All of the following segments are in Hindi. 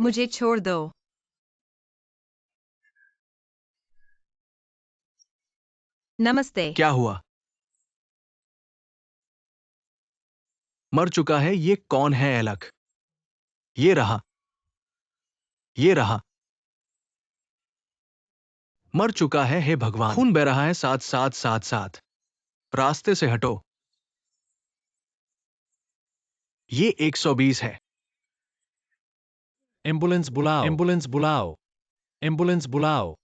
मुझे छोड़ दो। नमस्ते। क्या हुआ? मर चुका है। ये कौन है एलक? ये रहा। ये रहा। मर चुका है। हे भगवान, खून बह रहा है। साथ साथ साथ साथ। रास्ते से हटो। ये 120 है। एम्बुलेंस बुलाओ, एम्बुलेंस बुलाओ, एम्बुलेंस बुलाओ।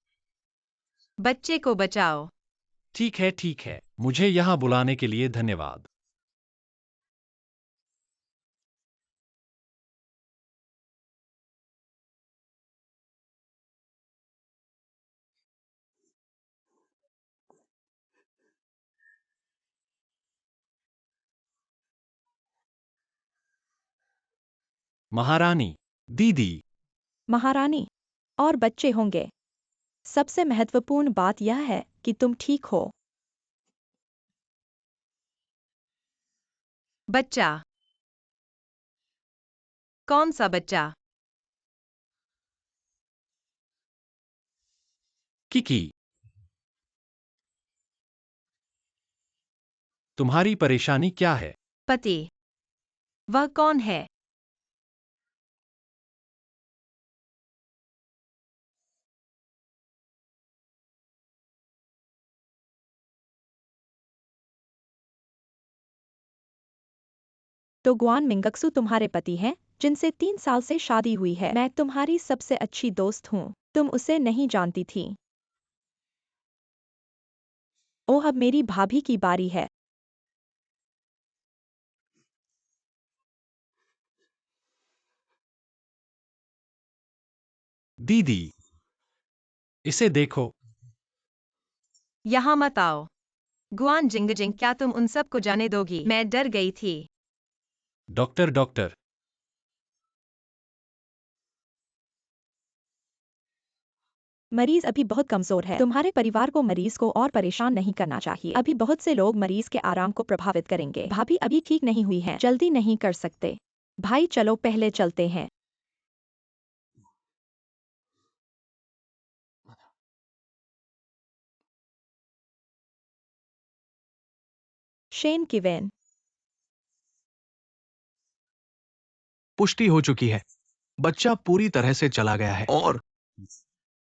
बच्चे को बचाओ। ठीक है, ठीक है। मुझे यहाँ बुलाने के लिए धन्यवाद। महारानी, दीदी। महारानी, और बच्चे होंगे। सबसे महत्वपूर्ण बात यह है कि तुम ठीक हो। बच्चा। कौन सा बच्चा? किकी। तुम्हारी परेशानी क्या है? पति। वह कौन है? तो गुआन मिंगक्सु तुम्हारे पति हैं, जिनसे 3 साल से शादी हुई है। मैं तुम्हारी सबसे अच्छी दोस्त हूँ। तुम उसे नहीं जानती थी। ओह, अब मेरी भाभी की बारी है। दीदी, इसे देखो। यहाँ मत आओ। गुआन जिंगजिंग, क्या तुम उन सब को जाने दोगी? मैं डर गई थी। Doctor, doctor. मरीज अभी बहुत कमजोर है। तुम्हारे परिवार को मरीज को और परेशान नहीं करना चाहिए। अभी बहुत से लोग मरीज के आराम को प्रभावित करेंगे। भाभी अभी ठीक नहीं हुई है। जल्दी नहीं कर सकते। भाई चलो पहले चलते हैं। शेन किवेन। पुष्टि हो चुकी है। बच्चा पूरी तरह से चला गया है और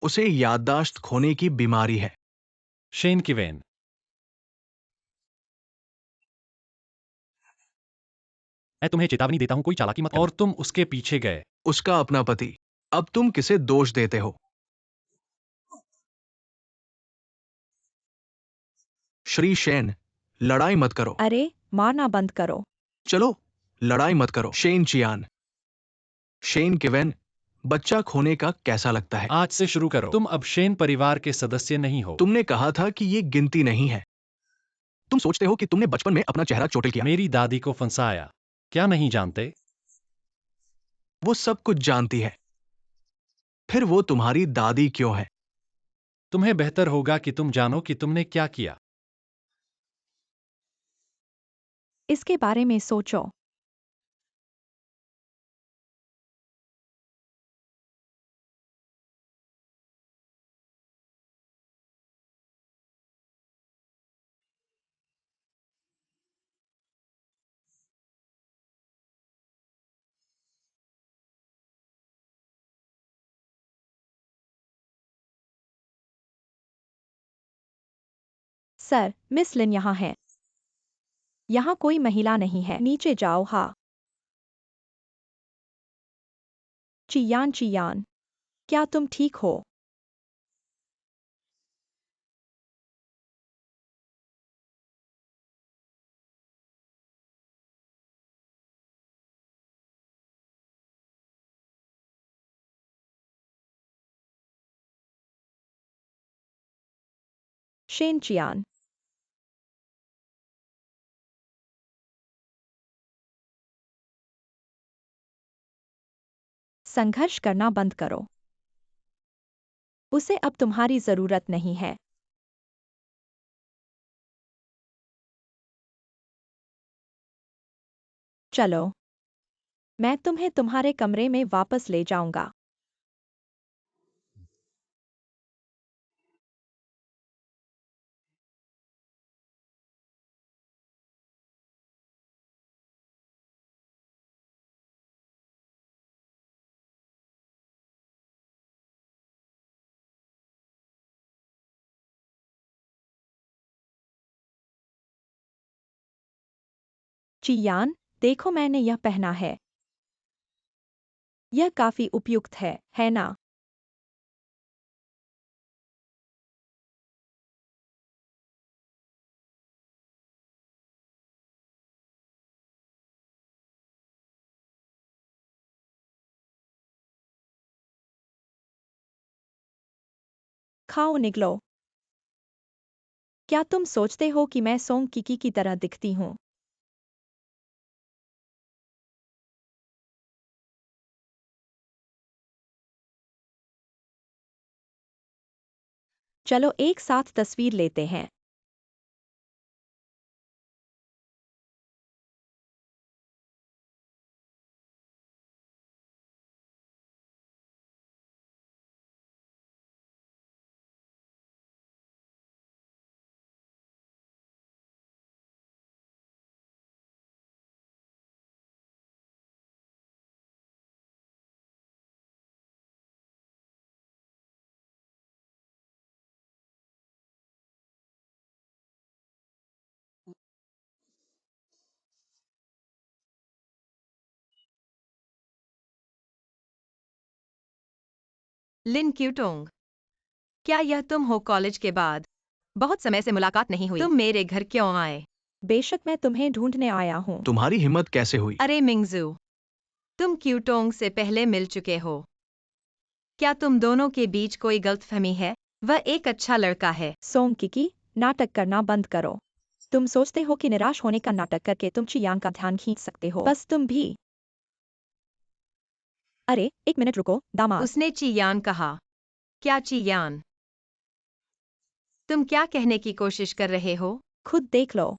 उसे याददाश्त खोने की बीमारी है। शेन किवेन। मैं तुम्हें चेतावनी देता हूं, कोई चालाकी मत करना। और तुम उसके पीछे गए। उसका अपना पति। अब तुम किसे दोष देते हो? श्री शेन, लड़ाई मत करो। अरे, मारना बंद करो। चलो, लड़ाई मत करो। शेन चियान। शेन किवेन, बच्चा खोने का कैसा लगता है? आज से शुरू करो। तुम अब शेन परिवार के सदस्य नहीं हो। तुमने कहा था कि ये गिनती नहीं है। तुम सोचते हो कि तुमने बचपन में अपना चेहरा चोटिल किया। मेरी दादी को फंसाया। क्या नहीं जानते? वो सब कुछ जानती है। फिर वो तुम्हारी दादी क्यों है? तुम्हें बेहतर होगा कि तुम जानो कि तुमने क्या किया। इसके बारे में सोचो। सर, मिस लिन यहाँ है। यहाँ कोई महिला नहीं है। नीचे जाओ। हाँ। चियान चियान, क्या तुम ठीक हो? शेन चियान। संघर्ष करना बंद करो। उसे अब तुम्हारी जरूरत नहीं है। चलो, मैं तुम्हें तुम्हारे कमरे में वापस ले जाऊंगा। चियान, देखो मैंने यह पहना है। यह काफी उपयुक्त है ना? खाओ निकलो। क्या तुम सोचते हो कि मैं सोंग किकी की तरह दिखती हूँ? चलो एक साथ तस्वीर लेते हैं। लिन क्यूटोंग, क्या यह तुम हो? कॉलेज के बाद बहुत समय से मुलाकात नहीं हुई। तुम मेरे घर क्यों आए? बेशक मैं तुम्हें ढूंढने आया हूँ। तुम्हारी हिम्मत कैसे हुई? अरे मिंगजू, तुम क्यूटोंग से पहले मिल चुके हो। क्या तुम दोनों के बीच कोई गलतफहमी है? वह एक अच्छा लड़का है। सोंग किकी, नाटक करना बंद करो। तुम सोचते हो कि निराश होने का नाटक करके तुम चियान का ध्यान खींच सकते हो। बस तुम भी। अरे एक मिनट रुको, दामाद। उसने चियान कहा। क्या चियान? तुम क्या कहने की कोशिश कर रहे हो? खुद देख लो।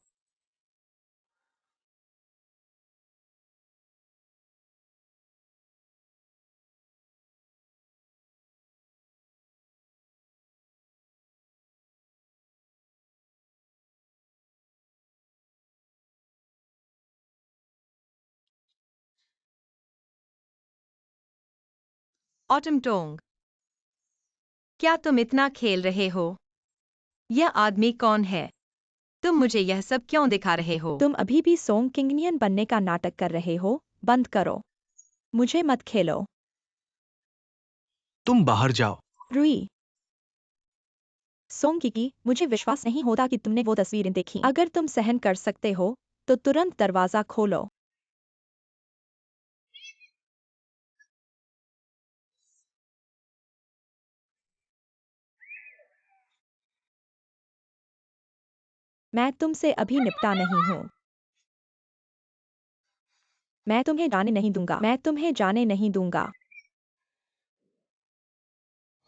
ऑटम टोंग, क्या तुम इतना खेल रहे हो? यह आदमी कौन है? तुम मुझे यह सब क्यों दिखा रहे हो? तुम अभी भी सोंग किंगनियन बनने का नाटक कर रहे हो। बंद करो। मुझे मत खेलो। तुम बाहर जाओ। रुई। सोंग किकी, मुझे विश्वास नहीं होता कि तुमने वो तस्वीरें देखी। अगर तुम सहन कर सकते हो तो तुरंत दरवाजा खोलो। मैं तुमसे अभी निपटा नहीं हूँ। मैं तुम्हें जाने नहीं दूंगा। मैं तुम्हें जाने नहीं दूंगा।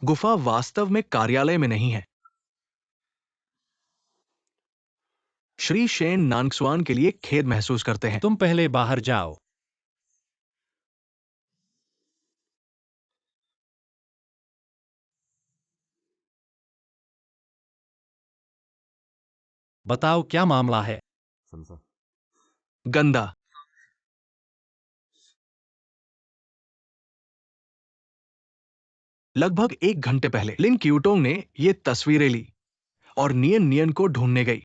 गुफा वास्तव में कार्यालय में नहीं है। श्री शेन नानक्सवान के लिए खेद महसूस करते हैं। तुम पहले बाहर जाओ। बताओ क्या मामला है? गंदा। लगभग 1 घंटे पहले लिन क्यूटोंग ने ये तस्वीरें ली और नियन नियन को ढूंढने गई।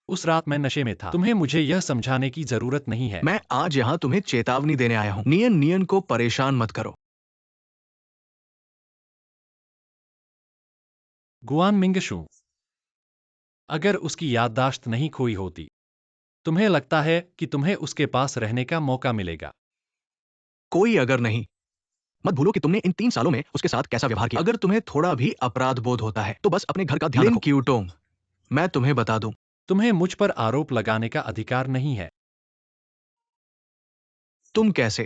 उस रात मैं नशे में था। तुम्हें मुझे यह समझाने की जरूरत नहीं है। मैं आज यहां तुम्हें चेतावनी देने आया हूं। नियन नियन को परेशान मत करो। गुआन मिंगशू, अगर उसकी याददाश्त नहीं खोई होती, तुम्हें लगता है कि तुम्हें उसके पास रहने का मौका मिलेगा? कोई अगर नहीं। मत भूलो कि तुमने इन 3 सालों में उसके साथ कैसा व्यवहार किया। अगर तुम्हें थोड़ा भी अपराध बोध होता है तो बस अपने घर का ध्यान रखो। लिन क्यूटोंग, मैं तुम्हें बता दूं। तुम्हें मुझ पर आरोप लगाने का अधिकार नहीं है। तुम कैसे?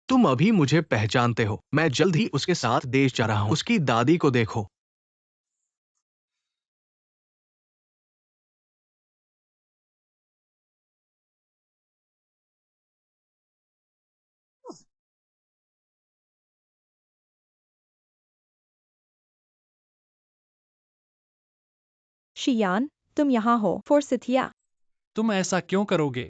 तुम अभी मुझे पहचानते हो। मैं जल्द ही उसके साथ देश जा रहा हूं। उसकी दादी को देखो। शियान, तुम यहाँ हो। फोर्सिथिया। तुम ऐसा क्यों करोगे?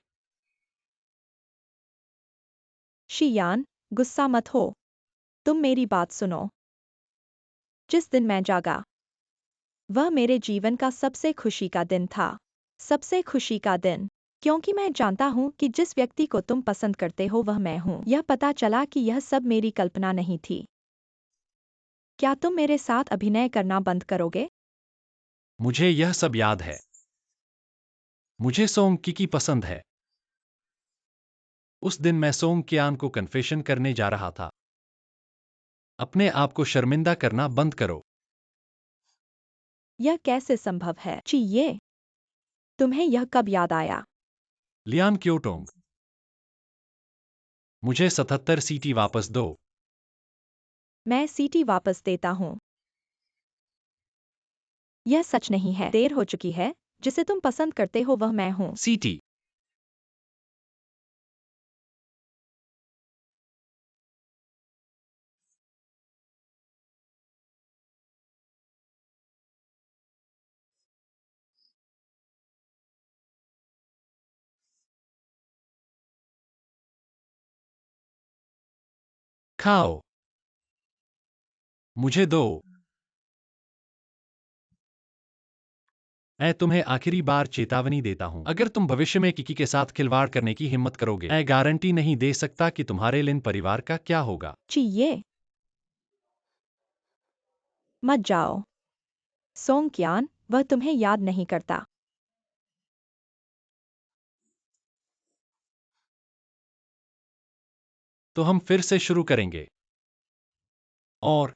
शियान, गुस्सा मत हो। तुम मेरी बात सुनो। जिस दिन मैं जागा, वह मेरे जीवन का सबसे खुशी का दिन था। सबसे खुशी का दिन, क्योंकि मैं जानता हूँ कि जिस व्यक्ति को तुम पसंद करते हो वह मैं हूँ। यह पता चला कि यह सब मेरी कल्पना नहीं थी। क्या तुम मेरे साथ अभिनय करना बंद करोगे? मुझे यह सब याद है। मुझे सोंग की पसंद है। उस दिन मैं सोंग कियान को कन्फेशन करने जा रहा था। अपने आप को शर्मिंदा करना बंद करो। यह कैसे संभव है? ये तुम्हें यह कब याद आया? लियान क्योटोंग, मुझे 77 सीटी वापस दो। मैं सीटी वापस देता हूँ। यह सच नहीं है। देर हो चुकी है। जिसे तुम पसंद करते हो वह मैं हूँ। सीटी। खाओ। मुझे दो। मैं तुम्हें आखिरी बार चेतावनी देता हूं, अगर तुम भविष्य में किकी के साथ खिलवाड़ करने की हिम्मत करोगे, मैं गारंटी नहीं दे सकता कि तुम्हारे लिन परिवार का क्या होगा। ये मत जाओ। सोंग कियान, वह तुम्हें याद नहीं करता। तो हम फिर से शुरू करेंगे। और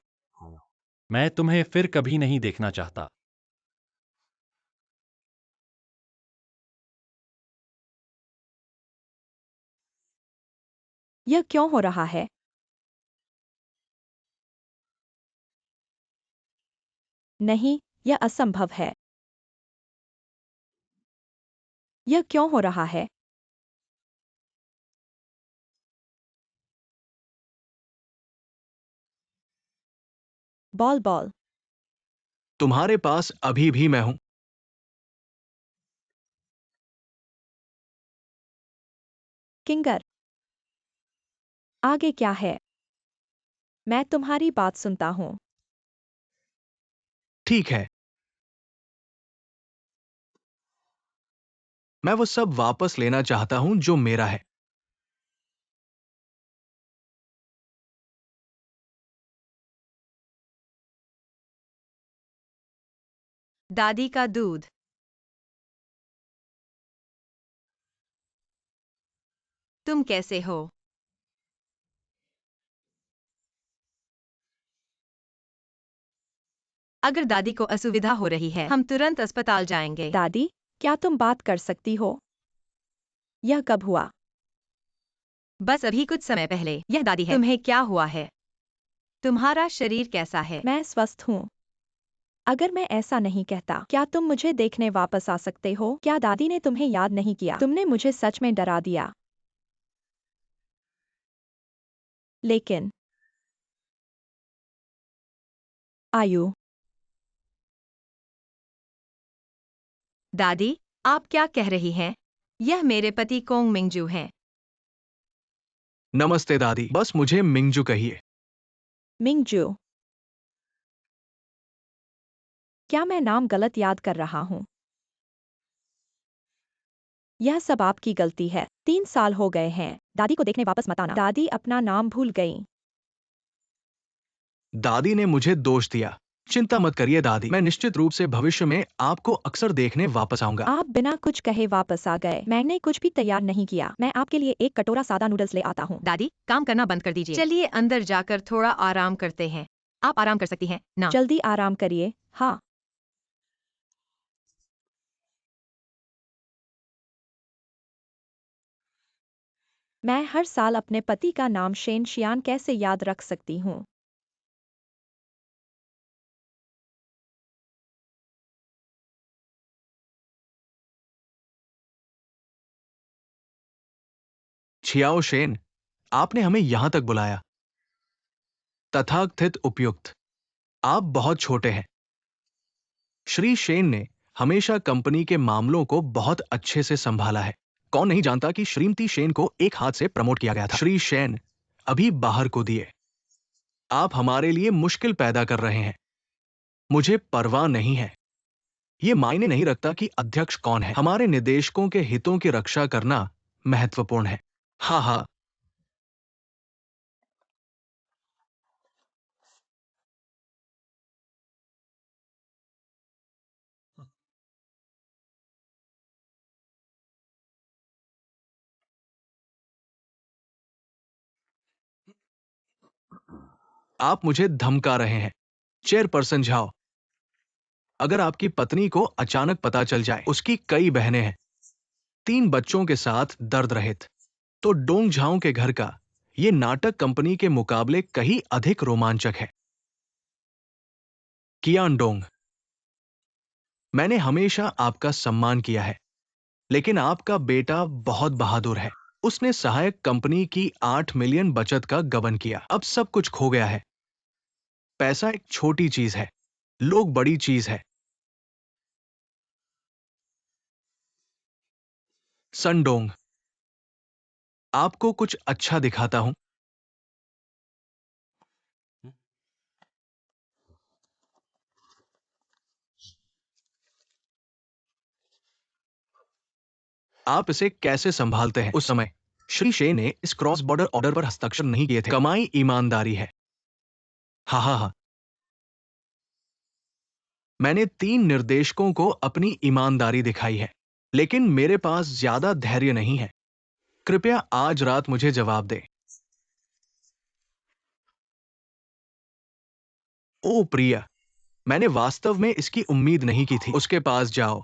मैं तुम्हें फिर कभी नहीं देखना चाहता। यह क्यों हो रहा है? नहीं, यह असंभव है। यह क्यों हो रहा है? Ball ball. तुम्हारे पास अभी भी मैं हूं। किंगर, आगे क्या है? मैं तुम्हारी बात सुनता हूँ। ठीक है, मैं वो सब वापस लेना चाहता हूं जो मेरा है। दादी का दूध। तुम कैसे हो? अगर दादी को असुविधा हो रही है, हम तुरंत अस्पताल जाएंगे। दादी, क्या तुम बात कर सकती हो? यह कब हुआ? बस अभी कुछ समय पहले। यह दादी है। तुम्हें क्या हुआ है? तुम्हारा शरीर कैसा है? मैं स्वस्थ हूँ। अगर मैं ऐसा नहीं कहता, क्या तुम मुझे देखने वापस आ सकते हो? क्या दादी ने तुम्हें याद नहीं किया? तुमने मुझे सच में डरा दिया। लेकिन आयु, दादी, आप क्या कह रही हैं? यह मेरे पति कोंग मिंगजू हैं। नमस्ते दादी, बस मुझे मिंगजू कहिए। मिंगजू, क्या मैं नाम गलत याद कर रहा हूँ? यह सब आपकी गलती है। 3 साल हो गए हैं। दादी को देखने वापस मत आना। दादी अपना नाम भूल गई। दादी ने मुझे दोष दिया। चिंता मत करिए दादी, मैं निश्चित रूप से भविष्य में आपको अक्सर देखने वापस आऊंगा। आप बिना कुछ कहे वापस आ गए। मैंने कुछ भी तैयार नहीं किया। मैं आपके लिए एक कटोरा सादा नूडल्स ले आता हूँ। दादी, काम करना बंद कर दीजिए। चलिए अंदर जाकर थोड़ा आराम करते हैं। आप आराम कर सकती हैं ना? जल्दी आराम करिए। हाँ। मैं हर साल अपने पति का नाम शेन शियान कैसे याद रख सकती हूँ? छियाओ शेन, आपने हमें यहां तक बुलाया। तथाकथित उपयुक्त, आप बहुत छोटे हैं। श्री शेन ने हमेशा कंपनी के मामलों को बहुत अच्छे से संभाला है। कौन नहीं जानता कि श्रीमती सेन को एक हाथ से प्रमोट किया गया था। श्री सेन अभी बाहर को दिए। आप हमारे लिए मुश्किल पैदा कर रहे हैं। मुझे परवाह नहीं है। ये मायने नहीं रखता कि अध्यक्ष कौन है। हमारे निदेशकों के हितों की रक्षा करना महत्वपूर्ण है। हाँ हाँ, आप मुझे धमका रहे हैं। चेयरपर्सन झाओ, अगर आपकी पत्नी को अचानक पता चल जाए उसकी कई बहनें हैं, 3 बच्चों के साथ दर्द रहित, तो डोंग झाओ के घर का ये नाटक कंपनी के मुकाबले कहीं अधिक रोमांचक है। कियान डोंग, मैंने हमेशा आपका सम्मान किया है, लेकिन आपका बेटा बहुत बहादुर है। उसने सहायक कंपनी की 8 मिलियन बचत का गबन किया। अब सब कुछ खो गया है। पैसा एक छोटी चीज है, लोग बड़ी चीज है। संडोंग, आपको कुछ अच्छा दिखाता हूं। आप इसे कैसे संभालते हैं? उस समय श्री शे ने इस क्रॉस बॉर्डर ऑर्डर पर हस्ताक्षर नहीं किए थे। कमाई ईमानदारी है। हाँ हाँ हाँ, मैंने 3 निर्देशकों को अपनी ईमानदारी दिखाई है, लेकिन मेरे पास ज्यादा धैर्य नहीं है। कृपया आज रात मुझे जवाब दे। ओ प्रिया, मैंने वास्तव में इसकी उम्मीद नहीं की थी। उसके पास जाओ,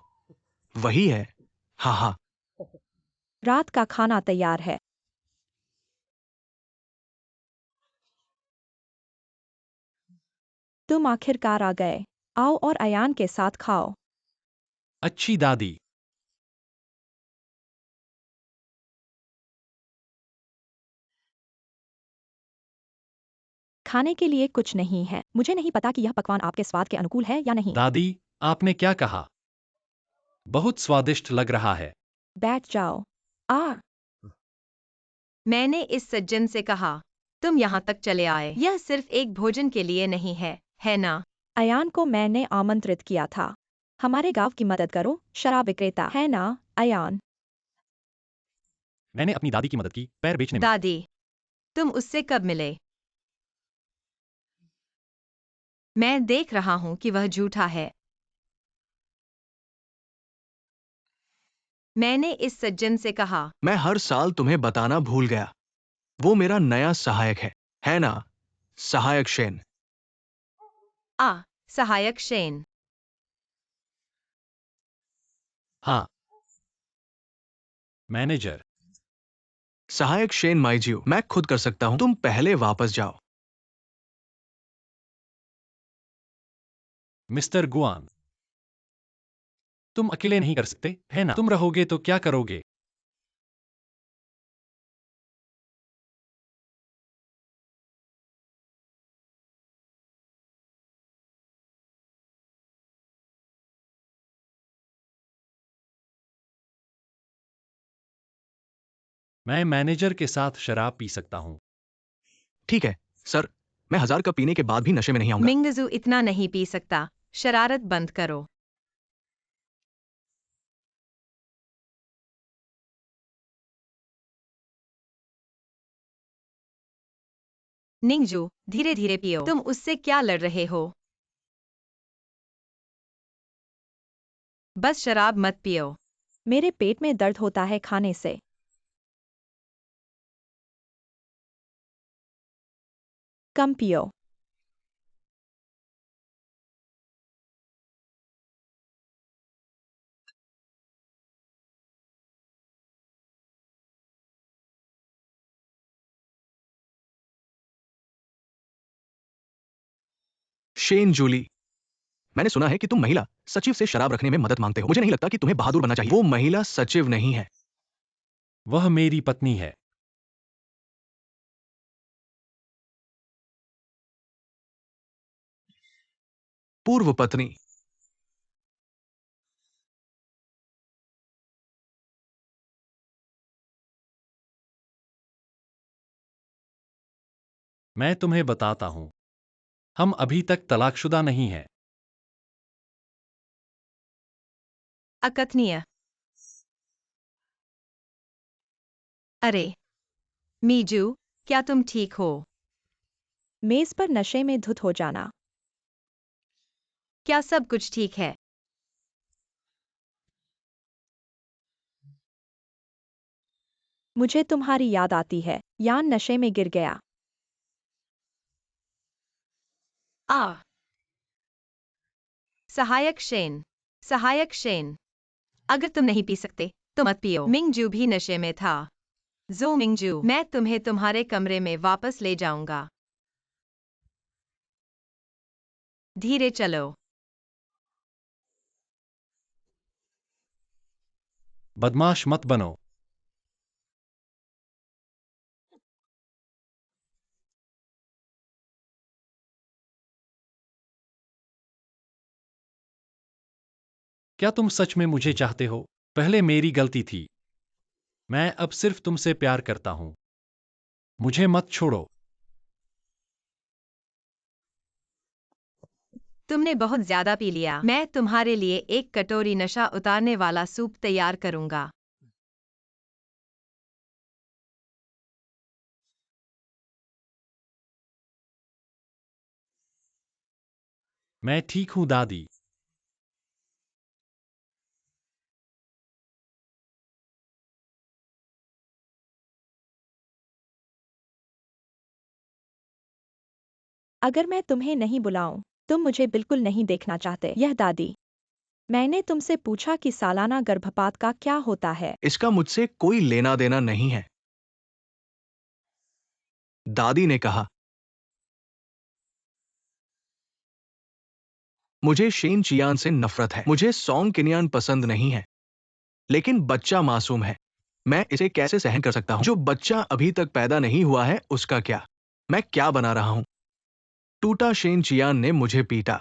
वही है। हाँ हाँ, रात का खाना तैयार है। तुम आखिरकार आ गए। आओ और अयान के साथ खाओ। अच्छी दादी। खाने के लिए कुछ नहीं है। मुझे नहीं पता कि यह पकवान आपके स्वाद के अनुकूल है या नहीं। दादी, आपने क्या कहा? बहुत स्वादिष्ट लग रहा है। बैठ जाओ। आ मैंने इस सज्जन से कहा, तुम यहाँ तक चले आए, यह सिर्फ एक भोजन के लिए नहीं है ना? अयान को मैंने आमंत्रित किया था। हमारे गांव की मदद करो, शराब विक्रेता, है ना अयान? मैंने अपनी दादी की मदद की पैर बेचने में। दादी, तुम उससे कब मिले? मैं देख रहा हूँ कि वह झूठा है। मैंने इस सज्जन से कहा, मैं हर साल तुम्हें बताना भूल गया। वो मेरा नया सहायक है ना? सहायक शेन। सहायक शेन। हाँ, मैनेजर। सहायक शेन माइजियो, मैं खुद कर सकता हूं। तुम पहले वापस जाओ। मिस्टर गुआन, तुम अकेले नहीं कर सकते, है ना? तुम रहोगे तो क्या करोगे? मैं मैनेजर के साथ शराब पी सकता हूँ। ठीक है सर, मैं 1000 कप पीने के बाद भी नशे में नहीं आऊंगा। मिंगजू इतना नहीं पी सकता। शरारत बंद करो। निंगजू, धीरे धीरे पियो। तुम उससे क्या लड़ रहे हो? बस शराब मत पियो। मेरे पेट में दर्द होता है खाने से। कम पियो। शेन जूली, मैंने सुना है कि तुम महिला सचिव से शराब रखने में मदद मांगते हो। मुझे नहीं लगता कि तुम्हें बहादुर बनना चाहिए। वो महिला सचिव नहीं है। वह मेरी पत्नी है। पूर्व पत्नी। मैं तुम्हें बताता हूं, हम अभी तक तलाकशुदा नहीं हैं। अकथनीय। अरे मीजू, क्या तुम ठीक हो? मेज पर नशे में धुत हो जाना। क्या सब कुछ ठीक है? मुझे तुम्हारी याद आती है। यान नशे में गिर गया। आ सहायक शेन। सहायक शेन, अगर तुम नहीं पी सकते तो मत पियो। मिंगजू भी नशे में था। जो मिंगजू, मैं तुम्हें तुम्हारे कमरे में वापस ले जाऊंगा। धीरे चलो। बदमाश मत बनो। क्या तुम सच में मुझे चाहते हो? पहले मेरी गलती थी। मैं अब सिर्फ तुमसे प्यार करता हूं। मुझे मत छोड़ो। तुमने बहुत ज्यादा पी लिया। मैं तुम्हारे लिए एक कटोरी नशा उतारने वाला सूप तैयार करूंगा। मैं ठीक हूं दादी। अगर मैं तुम्हें नहीं बुलाऊं, तुम मुझे बिल्कुल नहीं देखना चाहते। यह दादी। मैंने तुमसे पूछा कि सालाना गर्भपात का क्या होता है। इसका मुझसे कोई लेना देना नहीं है, दादी ने कहा। मुझे शेन चियान से नफरत है। मुझे सॉन्ग किनियान पसंद नहीं है, लेकिन बच्चा मासूम है। मैं इसे कैसे सहन कर सकता हूं? जो बच्चा अभी तक पैदा नहीं हुआ है उसका क्या? मैं क्या बना रहा हूं? टूटा शेन चियान ने मुझे पीटा।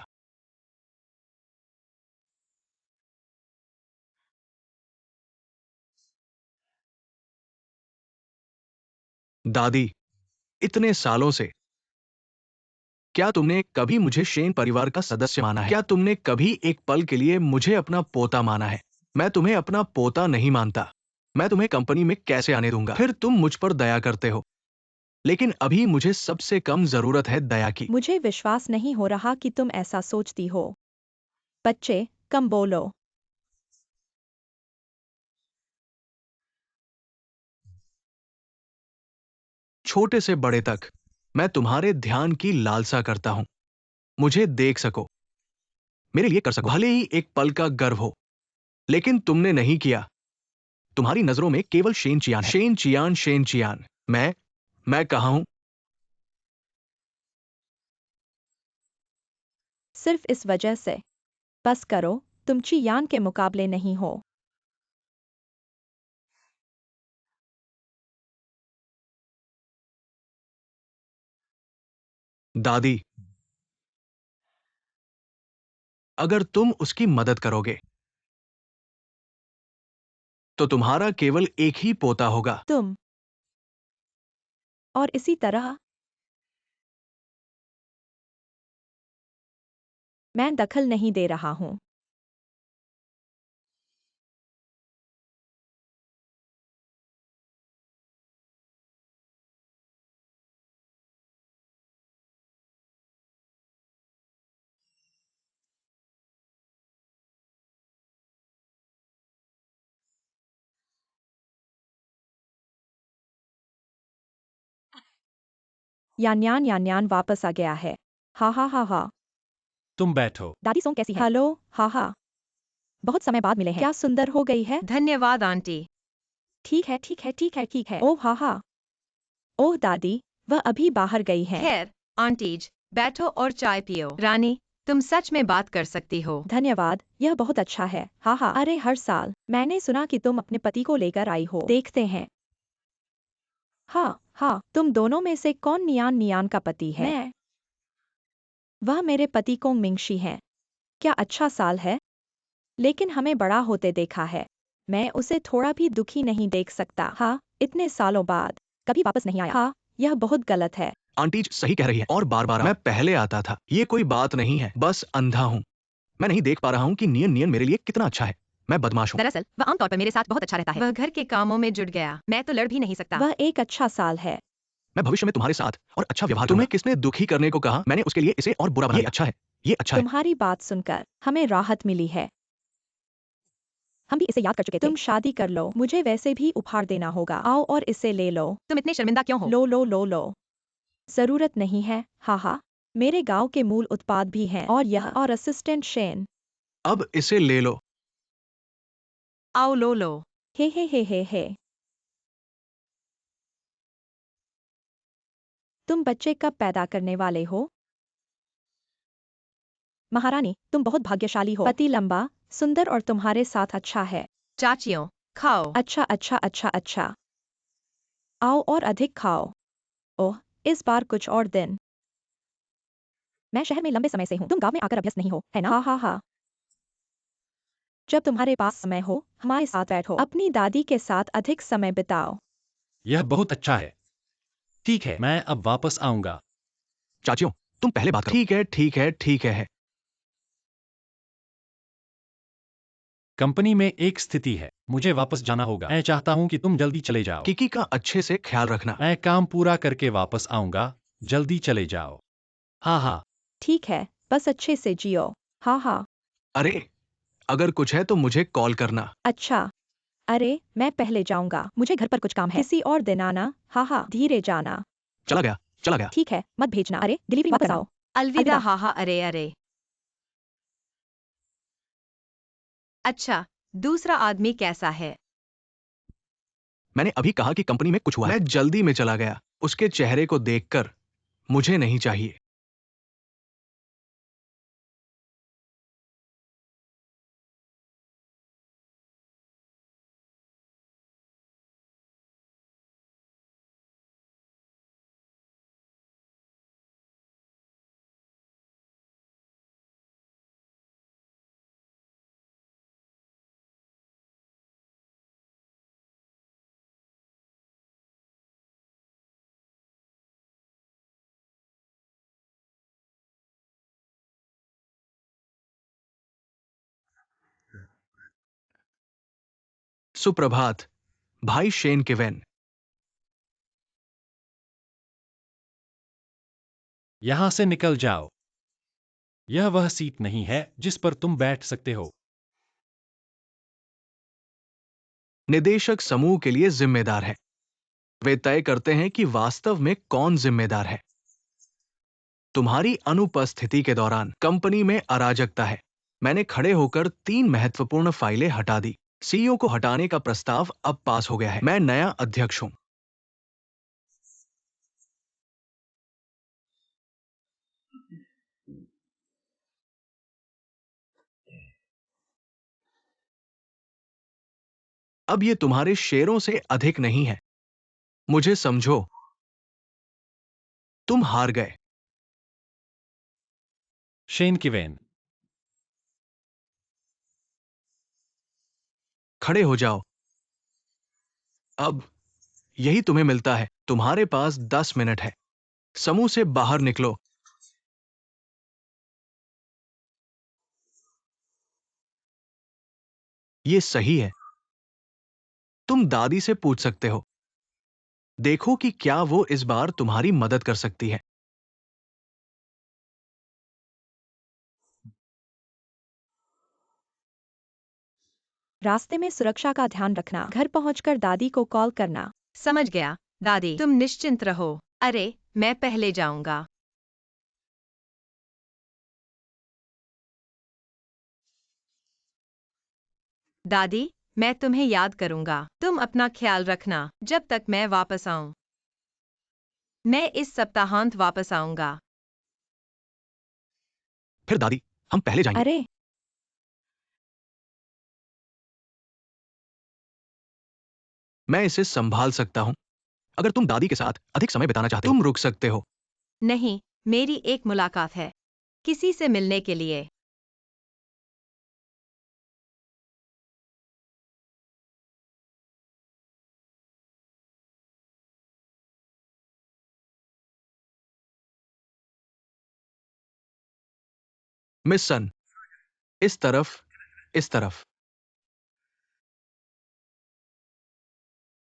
दादी, इतने सालों से क्या तुमने कभी मुझे शेन परिवार का सदस्य माना है? क्या तुमने कभी एक पल के लिए मुझे अपना पोता माना है? मैं तुम्हें अपना पोता नहीं मानता। मैं तुम्हें कंपनी में कैसे आने दूंगा? फिर तुम मुझ पर दया करते हो, लेकिन अभी मुझे सबसे कम जरूरत है दया की। मुझे विश्वास नहीं हो रहा कि तुम ऐसा सोचती हो। बच्चे, कम बोलो। छोटे से बड़े तक, मैं तुम्हारे ध्यान की लालसा करता हूं। मुझे देख सको, मेरे लिए कर सको, भले ही एक पल का गर्व हो। लेकिन तुमने नहीं किया। तुम्हारी नजरों में केवल शेन चियान है। Shane Chiyaan, Shane Chiyaan. मैं कहा हूं? सिर्फ इस वजह से। बस करो, तुम चियान के मुकाबले नहीं हो। दादी, अगर तुम उसकी मदद करोगे तो तुम्हारा केवल एक ही पोता होगा। तुम और इसी तरह मैं दखल नहीं दे रहा हूं। यान्यान वापस आ गया है। हा हा हा हा। तुम बैठो। दादी सोंग कैसी है? हेलो, हा हा। बहुत समय बाद मिले हैं। क्या सुंदर हो गई है? धन्यवाद आंटी। ठीक है, ठीक है, ठीक है, ठीक है। ओह हा हा। ओह दादी, वह अभी बाहर गई है। खैर आंटीज, बैठो और चाय पियो। रानी, तुम सच में बात कर सकती हो। धन्यवाद, यह बहुत अच्छा है। हा हा। अरे हर साल मैंने सुना कि तुम अपने पति को लेकर आई हो। देखते हैं। हाँ हाँ, तुम दोनों में से कौन नियान नियान का पति है? मैं। वह मेरे पति कोंग मिंगशी हैं। क्या अच्छा साल है? लेकिन हमें बड़ा होते देखा है। मैं उसे थोड़ा भी दुखी नहीं देख सकता। हाँ, इतने सालों बाद कभी वापस नहीं आया। हाँ, यह बहुत गलत है। आंटी सही कह रही है और बार बार मैं पहले आता था। ये कोई बात नहीं है, बस अंधा हूँ। मैं नहीं देख पा रहा हूँ कि नियन नियन मेरे लिए कितना अच्छा है। मैं बदमाश हूँ। दरअसल वह आमतौर पर मेरे साथ बहुत अच्छा रहता है। वह घर के कामों में जुट गया। मैं तो लड़ भी नहीं सकता। वह एक अच्छा साल है। मैं भविष्य में तुम्हारे साथ और अच्छा व्यवहार करूंगा। तुम्हें किसने दुखी करने को कहा? मैंने उसके लिए इसे और बुरा बना दिया। ये अच्छा है, ये अच्छा है। तुम्हारी बात सुनकर हमें राहत मिली है। हम भी इसे याद कर चुके थे। तुम शादी कर लो, मुझे वैसे भी उपहार देना होगा। आओ और इसे ले लो। तुम इतने शर्मिंदा क्यों हो? लो लो लो लो। जरूरत नहीं है। हाँ, मेरे गांव के मूल उत्पाद भी हैं और यह और असिस्टेंट शेन। अब इसे ले लो। आओ लो लो। हे। तुम बच्चे कब पैदा करने वाले हो? महारानी, तुम बहुत भाग्यशाली हो। पति लंबा, सुंदर और तुम्हारे साथ अच्छा है। चाचियों, खाओ। अच्छा। आओ और अधिक खाओ। ओह, इस बार कुछ और दिन। मैं शहर में लंबे समय से हूँ। तुम गांव में आकर अभ्यस्त नहीं हो, है ना? हाँ। जब तुम्हारे पास समय हो, हमारे साथ बैठो। अपनी दादी के साथ अधिक समय बिताओ। यह बहुत अच्छा है। ठीक है, मैं अब वापस आऊंगा। चाचियों, तुम पहले बात करो। ठीक है। कंपनी में एक स्थिति है, मुझे वापस जाना होगा। मैं चाहता हूं कि तुम जल्दी चले जाओ। किकी का अच्छे से ख्याल रखना। मैं काम पूरा करके वापस आऊंगा। जल्दी चले जाओ। हाँ। ठीक है, बस अच्छे से जियो। हाँ। अरे, अगर कुछ है तो मुझे कॉल करना। अच्छा। अरे, मैं पहले जाऊंगा, मुझे घर पर कुछ काम है। किसी और दिन आना। हाँ, धीरे जाना। चला गया। ठीक है, मत भेजना। अरे, डिलीवरी मत कराओ। अलविदा। हाँ अरे। अच्छा, दूसरा आदमी कैसा है? मैंने अभी कहा कि कंपनी में कुछ हुआ है। मैं जल्दी में चला गया। उसके चेहरे को देखकर मुझे नहीं चाहिए। सुप्रभात, भाई शेन केवेन। यहां से निकल जाओ। यह वह सीट नहीं है जिस पर तुम बैठ सकते हो। निदेशक समूह के लिए जिम्मेदार है। वे तय करते हैं कि वास्तव में कौन जिम्मेदार है। तुम्हारी अनुपस्थिति के दौरान कंपनी में अराजकता है। मैंने खड़े होकर 3 महत्वपूर्ण फाइलें हटा दी। सीईओ को हटाने का प्रस्ताव अब पास हो गया है। मैं नया अध्यक्ष हूं। अब ये तुम्हारे शेरों से अधिक नहीं है। मुझे समझो, तुम हार गए। शेन किवेन। खड़े हो जाओ। अब यही तुम्हें मिलता है। तुम्हारे पास 10 मिनट है। समूह से बाहर निकलो। ये सही है। तुम दादी से पूछ सकते हो। देखो कि क्या वो इस बार तुम्हारी मदद कर सकती है। रास्ते में सुरक्षा का ध्यान रखना। घर पहुंचकर दादी को कॉल करना। समझ गया, दादी। तुम निश्चिंत रहो। अरे, मैं पहले जाऊंगा। दादी, मैं तुम्हें याद करूंगा। तुम अपना ख्याल रखना जब तक मैं वापस आऊं। मैं इस सप्ताहांत वापस आऊंगा। फिर दादी, हम पहले जाएंगे। अरे, मैं इसे संभाल सकता हूं। अगर तुम दादी के साथ अधिक समय बिताना चाहते हो, तुम रुक सकते हो। नहीं, मेरी एक मुलाकात है किसी से मिलने के लिए। मिस सन, इस तरफ, इस तरफ।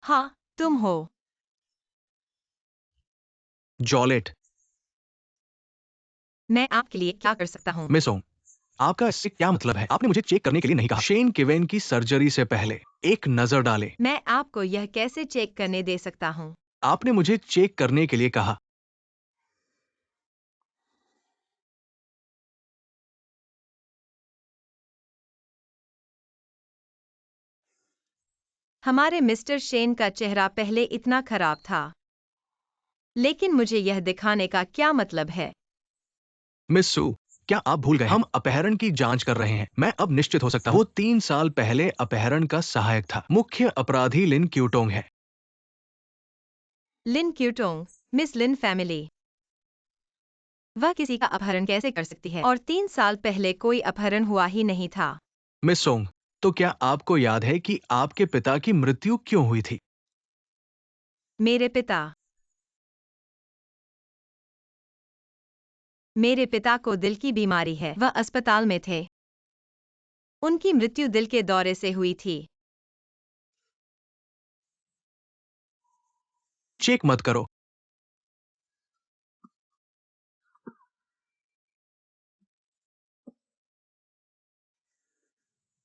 हाँ, तुम हो। जॉलेट। मैं आपके लिए क्या कर सकता हूँ? मिस ओंग, आपका इससे क्या मतलब है? आपने मुझे चेक करने के लिए नहीं कहा। शेन किवेन की सर्जरी से पहले एक नजर डालें। मैं आपको यह कैसे चेक करने दे सकता हूँ? आपने मुझे चेक करने के लिए कहा। हमारे मिस्टर शेन का चेहरा पहले इतना खराब था, लेकिन मुझे यह दिखाने का क्या मतलब है? मिस सू, क्या आप भूल गए? हम अपहरण की जांच कर रहे हैं। मैं अब निश्चित हो सकता हूँ। वो 3 साल पहले अपहरण का सहायक था। मुख्य अपराधी लिन क्यूटोंग है। लिन क्यूटोंग, मिस लिन फैमिली। वह किसी का अपहरण कैसे कर सकती है? और 3 साल पहले कोई अपहरण हुआ ही नहीं था। मिस सोंग, तो क्या आपको याद है कि आपके पिता की मृत्यु क्यों हुई थी? मेरे पिता को दिल की बीमारी है। वह अस्पताल में थे। उनकी मृत्यु दिल के दौरे से हुई थी। चेक मत करो।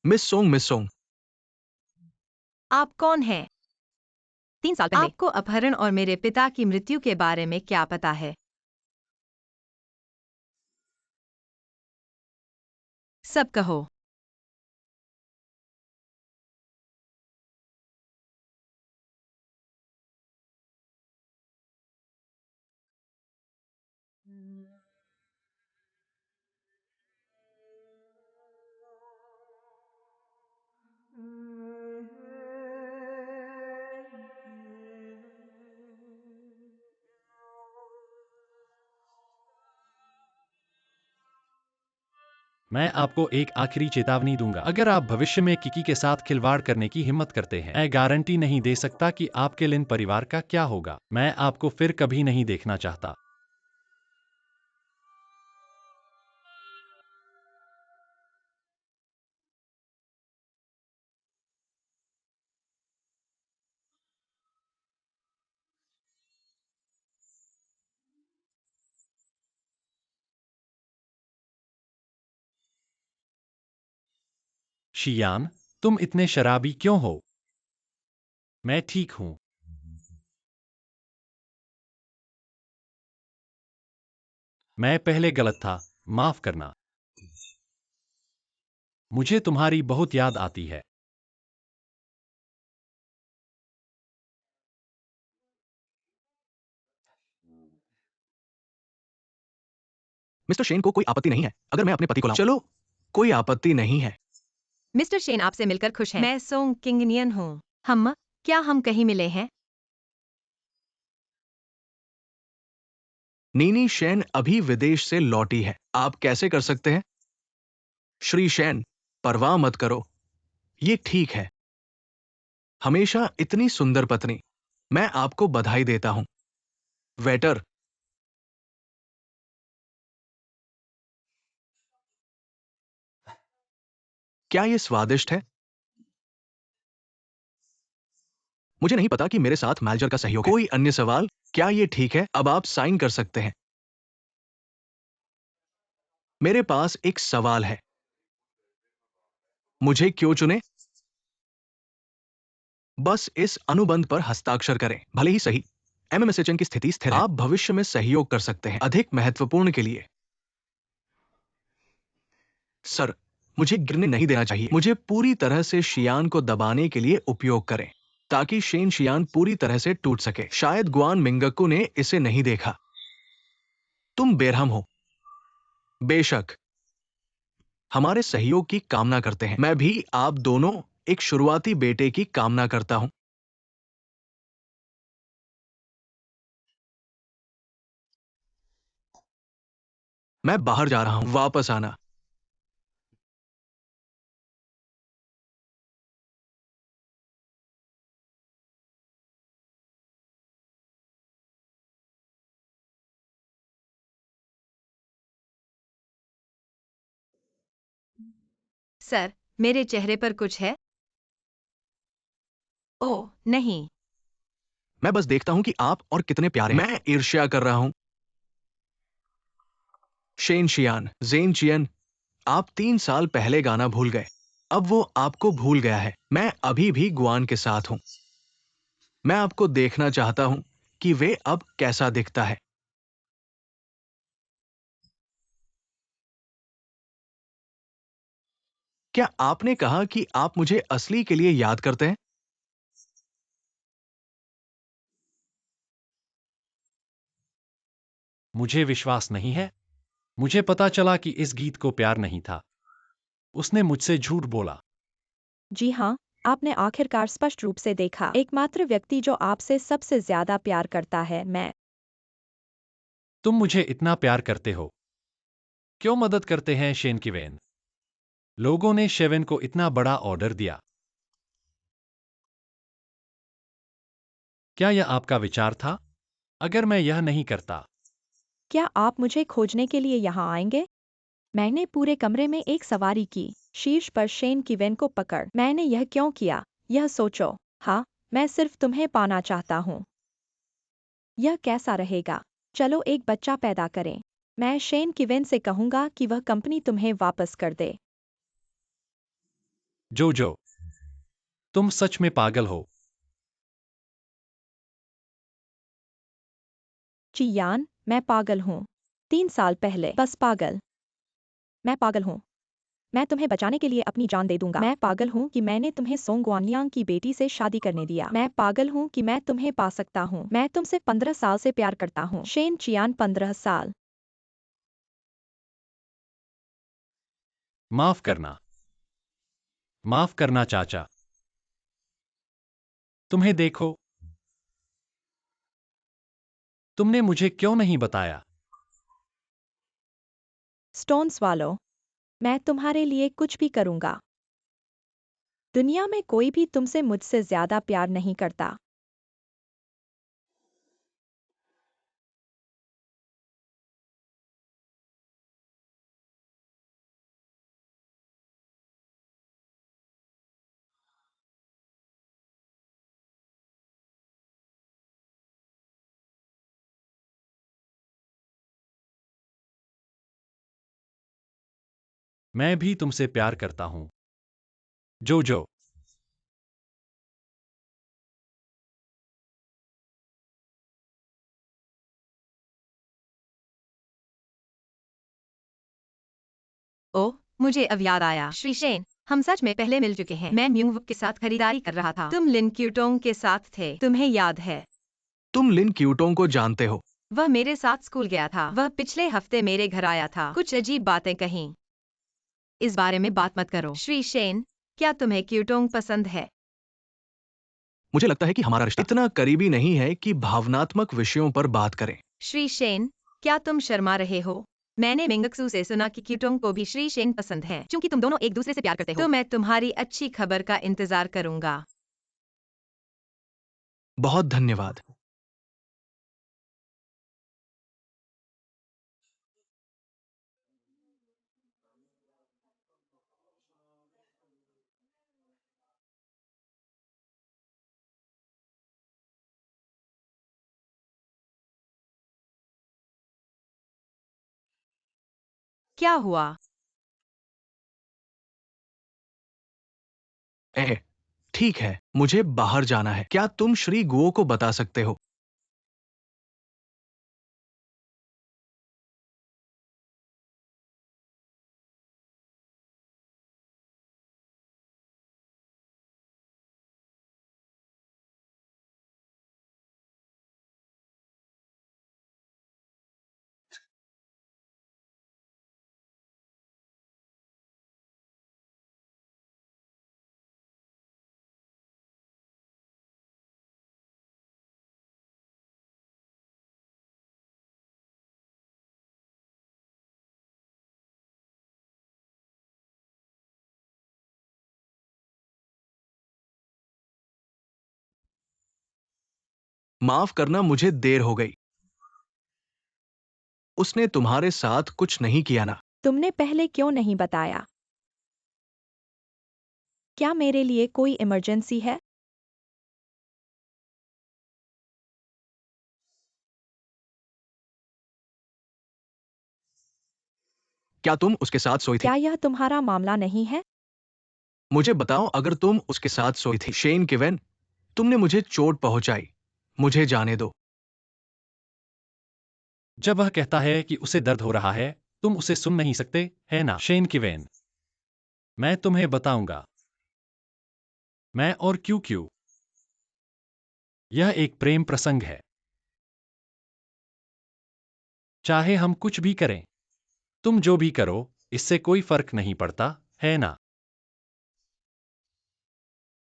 मिस सोंग, आप कौन हैं? 3 साल पहले आपको अपहरण और मेरे पिता की मृत्यु के बारे में क्या पता है? सब कहो। मैं आपको एक आखिरी चेतावनी दूंगा। अगर आप भविष्य में किकी के साथ खिलवाड़ करने की हिम्मत करते हैं, मैं गारंटी नहीं दे सकता कि आपके लिन परिवार का क्या होगा। मैं आपको फिर कभी नहीं देखना चाहता। शियान, तुम इतने शराबी क्यों हो? मैं ठीक हूं। मैं पहले गलत था। माफ करना। मुझे तुम्हारी बहुत याद आती है। मिस्टर शेन को कोई आपत्ति नहीं है अगर मैं अपने पति को लाऊं? चलो, कोई आपत्ति नहीं है। मिस्टर शेन आपसे मिलकर खुश हैं। मैं सोंग किंगनियन हूँ। क्या हम कहीं मिले हैं? नीनी शेन अभी विदेश से लौटी है। आप कैसे कर सकते हैं? श्री शेन, परवाह मत करो। ये ठीक है। हमेशा इतनी सुंदर पत्नी। मैं आपको बधाई देता हूं। वेटर, क्या ये स्वादिष्ट है? मुझे नहीं पता कि मेरे साथ मैनेजर का सहयोग है। कोई अन्य सवाल? क्या ये ठीक है? अब आप साइन कर सकते हैं। मेरे पास एक सवाल है। मुझे क्यों चुने? बस इस अनुबंध पर हस्ताक्षर करें। भले ही सही, एमएमएसएचएन की स्थिति स्थिर है। आप भविष्य में सहयोग कर सकते हैं अधिक महत्वपूर्ण के लिए। सर, मुझे गिरने नहीं देना चाहिए। मुझे पूरी तरह से शियान को दबाने के लिए उपयोग करें ताकि शेन शियान पूरी तरह से टूट सके। शायद गुआन मिंगकू ने इसे नहीं देखा। तुम बेरहम हो। बेशक, हमारे सहयोग की कामना करते हैं। मैं भी आप दोनों एक शुरुआती बेटे की कामना करता हूं। मैं बाहर जा रहा हूं। वापस आना। सर, मेरे चेहरे पर कुछ है? ओह, नहीं। मैं बस देखता हूं कि आप और कितने प्यारे हैं। मैं ईर्ष्या कर रहा हूं। शेन शियान, जेन चियन, आप 3 साल पहले गाना भूल गए। अब वो आपको भूल गया है। मैं अभी भी गुआन के साथ हूं। मैं आपको देखना चाहता हूं कि वे अब कैसा दिखता है। क्या आपने कहा कि आप मुझे असली के लिए याद करते हैं? मुझे विश्वास नहीं है। मुझे पता चला कि इस गीत को प्यार नहीं था। उसने मुझसे झूठ बोला। जी हाँ, आपने आखिरकार स्पष्ट रूप से देखा। एकमात्र व्यक्ति जो आपसे सबसे ज्यादा प्यार करता है, मैं। तुम मुझे इतना प्यार करते हो। क्यों मदद करते हैं शेन किवेन? लोगों ने शेवेन को इतना बड़ा ऑर्डर दिया। क्या यह आपका विचार था? अगर मैं यह नहीं करता, क्या आप मुझे खोजने के लिए यहाँ आएंगे? मैंने पूरे कमरे में एक सवारी की, शीर्ष पर शेन किवेन को पकड़। मैंने यह क्यों किया? यह सोचो। हाँ, मैं सिर्फ तुम्हें पाना चाहता हूँ। यह कैसा रहेगा? चलो एक बच्चा पैदा करें। मैं शेन किवेन से कहूंगा कि वह कंपनी तुम्हें वापस कर दे। जो तुम सच में पागल हो। चियान, मैं पागल हूँ। 3 साल पहले, बस पागल। मैं पागल हूँ। मैं तुम्हें बचाने के लिए अपनी जान दे दूंगा। मैं पागल हूँ कि मैंने तुम्हें सोंग गुआनलियांग की बेटी से शादी करने दिया। मैं पागल हूँ कि मैं तुम्हें पा सकता हूँ। मैं तुमसे 15 साल से प्यार करता हूँ। शेन चियान, 15 साल। माफ करना। माफ करना चाचा। तुम्हें देखो। तुमने मुझे क्यों नहीं बताया? स्टोन स्वालो, मैं तुम्हारे लिए कुछ भी करूंगा। दुनिया में कोई भी तुमसे मुझसे ज्यादा प्यार नहीं करता। मैं भी तुमसे प्यार करता हूं। जो ओह, मुझे अब याद आया। श्री शेन, हम सच में पहले मिल चुके हैं। मैं म्यूंगवुक के साथ खरीदारी कर रहा था। तुम लिन क्यूटोंग के साथ थे। तुम्हें याद है? तुम लिन क्यूटोंग को जानते हो। वह मेरे साथ स्कूल गया था। वह पिछले हफ्ते मेरे घर आया था। कुछ अजीब बातें कहीं। इस बारे में बात मत करो। श्री शेन, क्या तुम्हें क्यूटोंग पसंद है? मुझे लगता है कि हमारा रिश्ता इतना करीबी नहीं है कि भावनात्मक विषयों पर बात करें। श्री शेन, क्या तुम शर्मा रहे हो? मैंने मिंगक्सू से सुना कि क्यूटोंग को भी श्री शेन पसंद है। क्योंकि तुम दोनों एक दूसरे से प्यार करते हो, तो मैं तुम्हारी अच्छी खबर का इंतजार करूंगा। बहुत धन्यवाद। क्या हुआ? ए, ठीक है, मुझे बाहर जाना है। क्या तुम श्री गुओ को बता सकते हो? माफ करना, मुझे देर हो गई। उसने तुम्हारे साथ कुछ नहीं किया ना? तुमने पहले क्यों नहीं बताया? क्या मेरे लिए कोई इमरजेंसी है? क्या तुम उसके साथ सोई थी? क्या यह तुम्हारा मामला नहीं है? मुझे बताओ, अगर तुम उसके साथ सोई थी। शेन किवेन, तुमने मुझे चोट पहुंचाई। मुझे जाने दो। जब वह कहता है कि उसे दर्द हो रहा है, तुम उसे सुन नहीं सकते, है ना? शेन किवेन, मैं तुम्हें बताऊंगा। मैं और क्यों क्यों। यह एक प्रेम प्रसंग है। चाहे हम कुछ भी करें, तुम जो भी करो, इससे कोई फर्क नहीं पड़ता, है ना?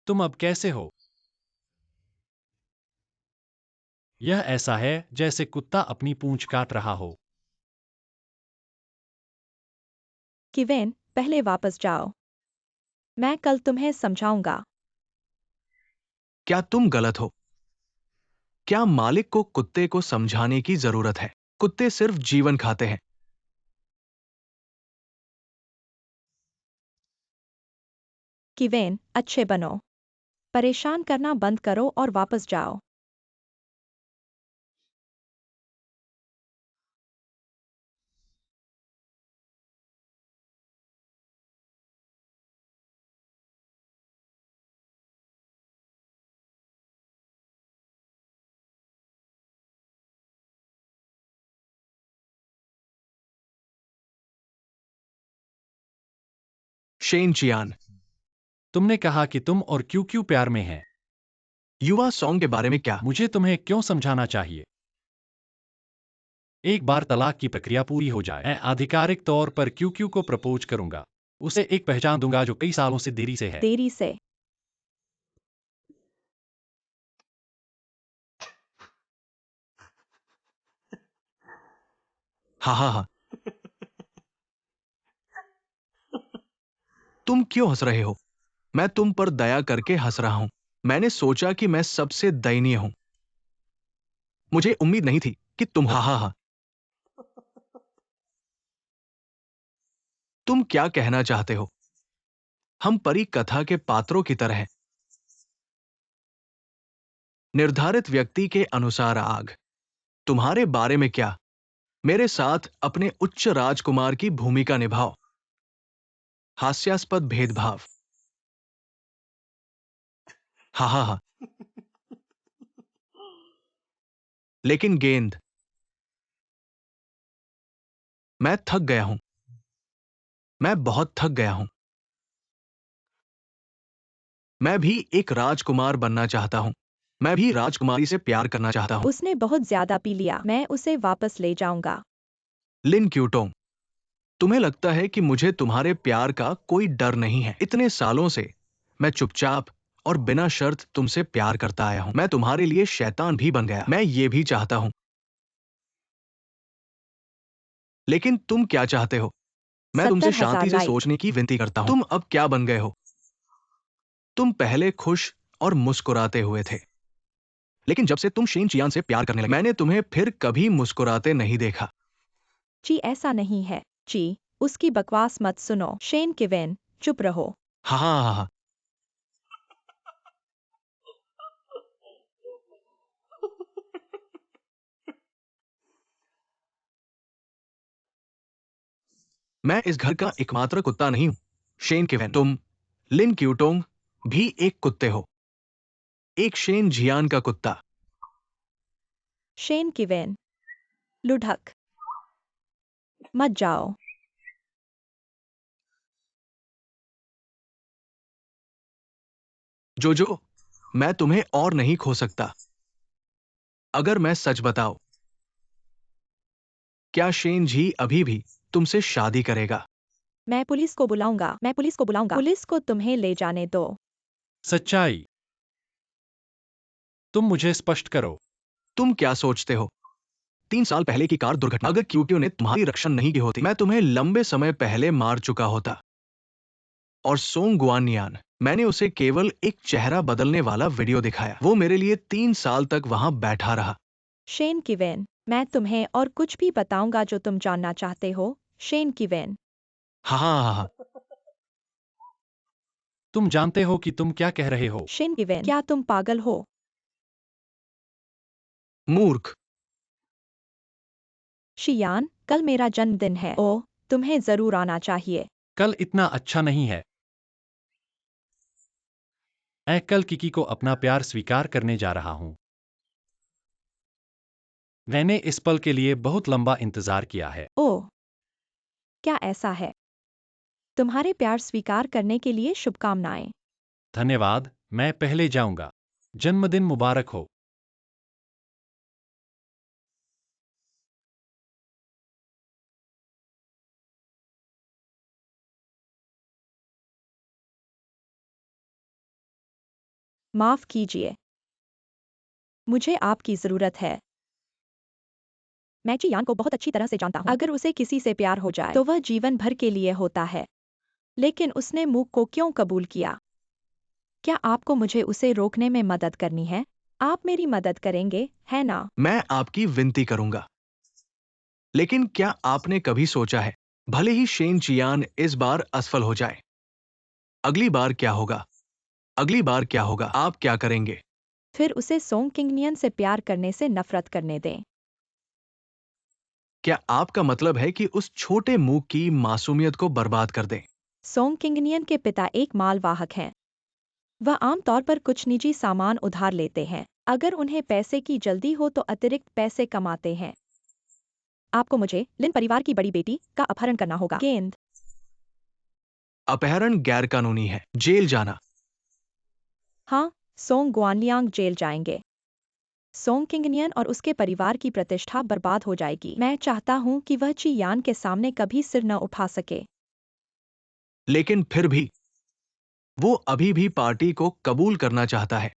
तुम अब कैसे हो? यह ऐसा है जैसे कुत्ता अपनी पूंछ काट रहा हो। किवेन, पहले वापस जाओ। मैं कल तुम्हें समझाऊंगा। क्या तुम गलत हो? क्या मालिक को कुत्ते को समझाने की जरूरत है? कुत्ते सिर्फ जीवन खाते हैं। किवेन, अच्छे बनो। परेशान करना बंद करो और वापस जाओ। शेन चियान, तुमने कहा कि तुम और क्यों क्यों प्यार में हैं। युवा सॉन्ग के बारे में क्या? मुझे तुम्हें क्यों समझाना चाहिए? एक बार तलाक की प्रक्रिया पूरी हो जाए, मैं आधिकारिक तौर पर क्यू क्यू को प्रपोज करूंगा। उसे एक पहचान दूंगा जो कई सालों से देरी से है। देरी से। हाँ हाँ हाँ। तुम क्यों हंस रहे हो? मैं तुम पर दया करके हंस रहा हूं। मैंने सोचा कि मैं सबसे दयनीय हूं। मुझे उम्मीद नहीं थी कि तुम हाँ हाँ हाँ। तुम क्या कहना चाहते हो? हम परी कथा के पात्रों की तरह हैं। निर्धारित व्यक्ति के अनुसार आग। तुम्हारे बारे में क्या? मेरे साथ अपने उच्च राजकुमार की भूमिका निभाओ। हास्यास्पद भेदभाव। हाँ हाँ हाँ। लेकिन गेंद। मैं थक गया हूं। मैं बहुत थक गया हूं। मैं भी एक राजकुमार बनना चाहता हूं। मैं भी राजकुमारी से प्यार करना चाहता हूं। उसने बहुत ज्यादा पी लिया। मैं उसे वापस ले जाऊंगा। लिन क्यूटोंग, तुम्हें लगता है कि मुझे तुम्हारे प्यार का कोई डर नहीं है? इतने सालों से मैं चुपचाप और बिना शर्त तुमसे प्यार करता आया हूं। मैं तुम्हारे लिए शैतान भी बन गया। मैं ये भी चाहता हूं। लेकिन तुम क्या चाहते हो? मैं तुमसे 70,000 शांति से लाइक। सोचने की विनती करता हूं। तुम अब क्या बन गए हो? तुम पहले खुश और मुस्कुराते हुए थे, लेकिन जब से तुम शेन चियान से प्यार करने लगे, मैंने तुम्हें फिर कभी मुस्कुराते नहीं देखा। जी ऐसा नहीं है। जी, उसकी बकवास मत सुनो। शेन किवेन, चुप रहो। हाँ हाँ हाँ हाँ। मैं इस घर का एकमात्र कुत्ता नहीं हूं। शेन किवेन, तुम, लिन क्यूटोंग भी एक कुत्ते हो। एक शेन जियान का कुत्ता। शेन किवेन, लुढ़क। मत जाओ। जोजो, मैं तुम्हें और नहीं खो सकता। अगर मैं सच बताऊं, क्या शेन जी अभी भी तुमसे शादी करेगा? मैं पुलिस को बुलाऊंगा। मैं पुलिस को बुलाऊंगा। पुलिस को तुम्हें ले जाने दो। सच्चाई। तुम मुझे स्पष्ट करो। तुम क्या सोचते हो? 3 साल पहले की कार दुर्घटना, अगर क्यूक्यू ने तुम्हारी रक्षा नहीं की होती, मैं तुम्हें लंबे समय पहले मार चुका होता। और सोंग गुआनियान, मैंने उसे केवल एक चेहरा बदलने वाला वीडियो दिखाया। वो मेरे लिए 3 साल तक वहां बैठा रहा। शेन किवेन, मैं तुम्हें और कुछ भी बताऊंगा जो तुम जानना चाहते हो। शेन किवेन। हाँ हाँ हाँ हाँ। तुम जानते हो कि तुम क्या कह रहे हो? शेन गिवेन, क्या तुम पागल हो? मूर्ख। शियान, कल मेरा जन्मदिन है। ओह, तुम्हें जरूर आना चाहिए। कल इतना अच्छा नहीं है। मैं कल किकी को अपना प्यार स्वीकार करने जा रहा हूँ। मैंने इस पल के लिए बहुत लंबा इंतजार किया है। ओह, क्या ऐसा है? तुम्हारे प्यार स्वीकार करने के लिए शुभकामनाएं। धन्यवाद, मैं पहले जाऊंगा। जन्मदिन मुबारक हो। माफ कीजिए, मुझे आपकी जरूरत है। मैं चियान को बहुत अच्छी तरह से जानता हूँ। अगर उसे किसी से प्यार हो जाए तो वह जीवन भर के लिए होता है। लेकिन उसने मूक को क्यों कबूल किया? क्या आपको मुझे उसे रोकने में मदद करनी है? आप मेरी मदद करेंगे, है ना? मैं आपकी विनती करूंगा। लेकिन क्या आपने कभी सोचा है, भले ही शेन चियान इस बार असफल हो जाए, अगली बार क्या होगा? अगली बार क्या होगा? आप क्या करेंगे? फिर उसे सोंग किंगनियन से प्यार करने से नफरत करने दें। क्या आपका मतलब है कि उस छोटे मूक की मासूमियत को बर्बाद कर दें? सोंग किंगनियन के पिता एक मालवाहक हैं। वह आमतौर पर कुछ निजी सामान उधार लेते हैं। अगर उन्हें पैसे की जल्दी हो तो अतिरिक्त पैसे कमाते हैं। आपको मुझे लिन परिवार की बड़ी बेटी का अपहरण करना होगा। गेंद। अपहरण गैरकानूनी है। जेल जाना। हाँ, सोंग गुआनलियांग जेल जाएंगे। सोंग किंगनियन और उसके परिवार की प्रतिष्ठा बर्बाद हो जाएगी। मैं चाहता हूँ कि वह चियान के सामने कभी सिर न उठा सके। लेकिन फिर भी वो अभी भी पार्टी को कबूल करना चाहता है।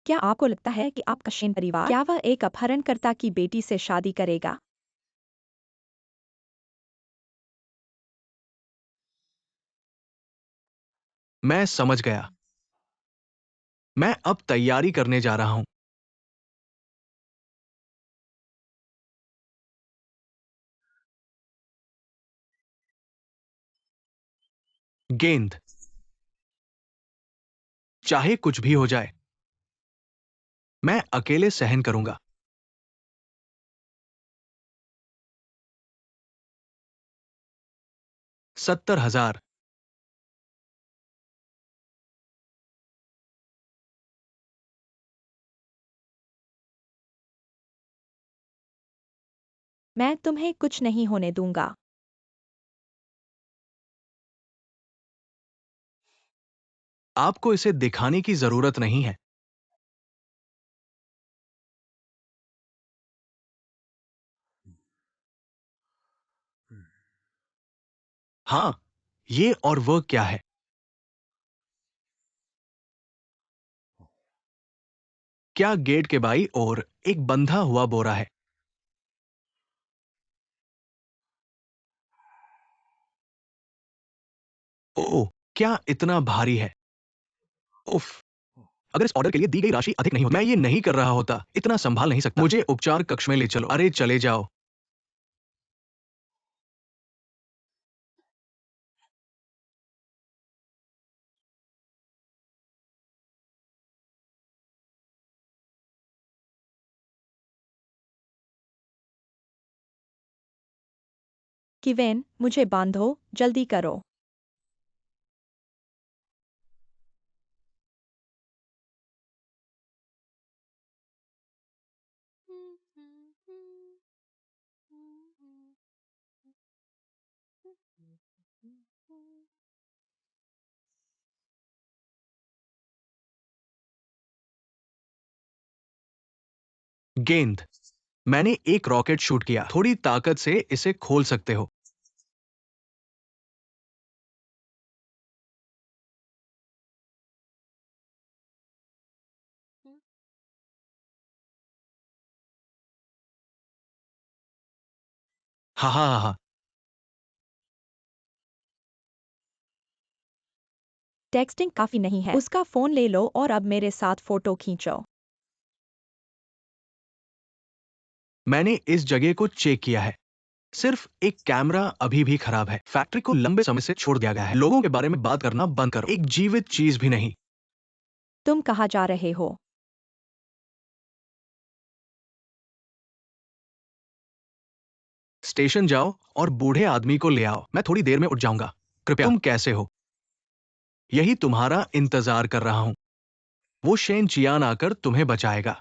क्या आपको लगता है कि आपका शेन परिवार, क्या वह एक अपहरणकर्ता की बेटी से शादी करेगा? मैं समझ गया। मैं अब तैयारी करने जा रहा हूं। गेंद। चाहे कुछ भी हो जाए, मैं अकेले सहन करूंगा। 70,000। मैं तुम्हें कुछ नहीं होने दूंगा। आपको इसे दिखाने की जरूरत नहीं है। हां, ये और वह क्या है? क्या गेट के बाई और एक बंधा हुआ बोरा है? ओह, क्या इतना भारी है? उफ। अगर इस ऑर्डर के लिए दी गई राशि अधिक नहीं होती, मैं ये नहीं कर रहा होता। इतना संभाल नहीं सकता। मुझे उपचार कक्ष में ले चलो। अरे चले जाओ। किवेन, मुझे बांधो, जल्दी करो। गेंद। मैंने एक रॉकेट शूट किया। थोड़ी ताकत से इसे खोल सकते हो। हा हा हा हा। टेक्सटिंग काफी नहीं है। उसका फोन ले लो और अब मेरे साथ फोटो खींचो। मैंने इस जगह को चेक किया है। सिर्फ एक कैमरा अभी भी खराब है। फैक्ट्री को लंबे समय से छोड़ दिया गया है। लोगों के बारे में बात करना बंद करो। एक जीवित चीज भी नहीं। तुम कहाँ जा रहे हो? स्टेशन जाओ और बूढ़े आदमी को ले आओ। मैं थोड़ी देर में उठ जाऊंगा। कृपया। तुम कैसे हो? यही तुम्हारा इंतजार कर रहा हूं। वो शेन चियान आकर तुम्हें बचाएगा।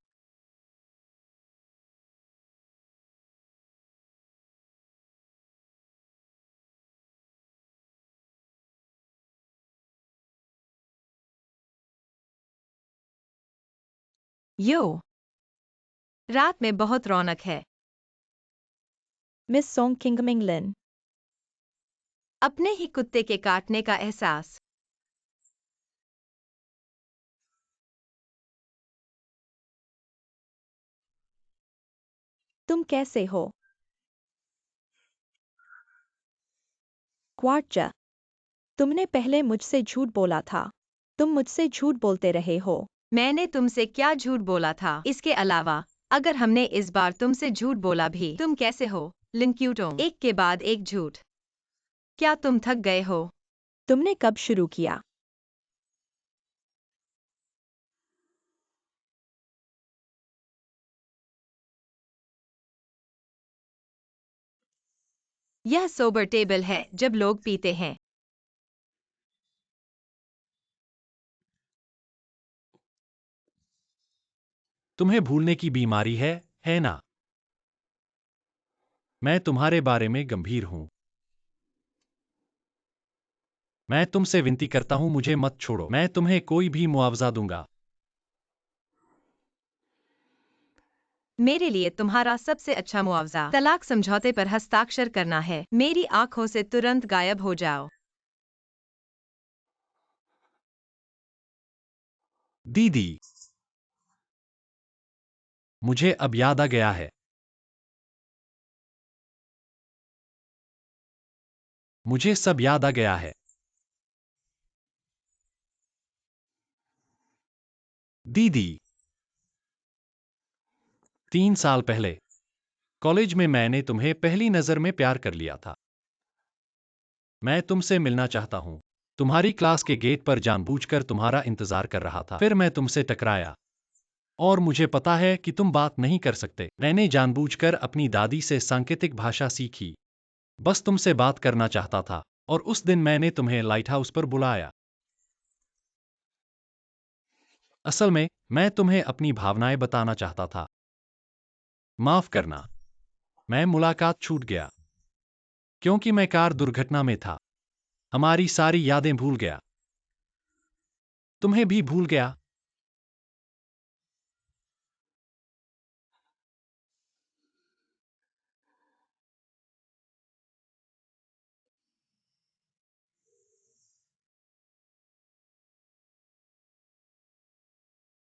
यो, रात में बहुत रौनक है। मिस सोंग किंगमिंग लिन। अपने ही कुत्ते के काटने का एहसास। तुम कैसे हो? क्वार्टजा, तुमने पहले मुझसे झूठ बोला था। तुम मुझसे झूठ बोलते रहे हो। मैंने तुमसे क्या झूठ बोला था? इसके अलावा अगर हमने इस बार तुमसे झूठ बोला भी, तुम कैसे हो? लिंक्यूटोंग, एक के बाद एक झूठ। क्या तुम थक गए हो? तुमने कब शुरू किया? यह सोबर टेबल है जब लोग पीते हैं। तुम्हें भूलने की बीमारी है ना? मैं तुम्हारे बारे में गंभीर हूं। मैं तुमसे विनती करता हूं, मुझे मत छोड़ो। मैं तुम्हें कोई भी मुआवजा दूंगा। मेरे लिए तुम्हारा सबसे अच्छा मुआवजा तलाक समझौते पर हस्ताक्षर करना है। मेरी आंखों से तुरंत गायब हो जाओ। दीदी, मुझे अब याद आ गया है। मुझे सब याद आ गया है। दीदी, 3 साल पहले कॉलेज में मैंने तुम्हें पहली नजर में प्यार कर लिया था। मैं तुमसे मिलना चाहता हूं। तुम्हारी क्लास के गेट पर जानबूझकर तुम्हारा इंतजार कर रहा था। फिर मैं तुमसे टकराया और मुझे पता है कि तुम बात नहीं कर सकते। मैंने जानबूझकर अपनी दादी से सांकेतिक भाषा सीखी। बस तुमसे बात करना चाहता था और उस दिन मैंने तुम्हें लाइट हाउस पर बुलाया। असल में मैं तुम्हें अपनी भावनाएं बताना चाहता था। माफ करना, मैं मुलाकात छूट गया क्योंकि मैं कार दुर्घटना में था। हमारी सारी यादें भूल गया। तुम्हें भी भूल गया।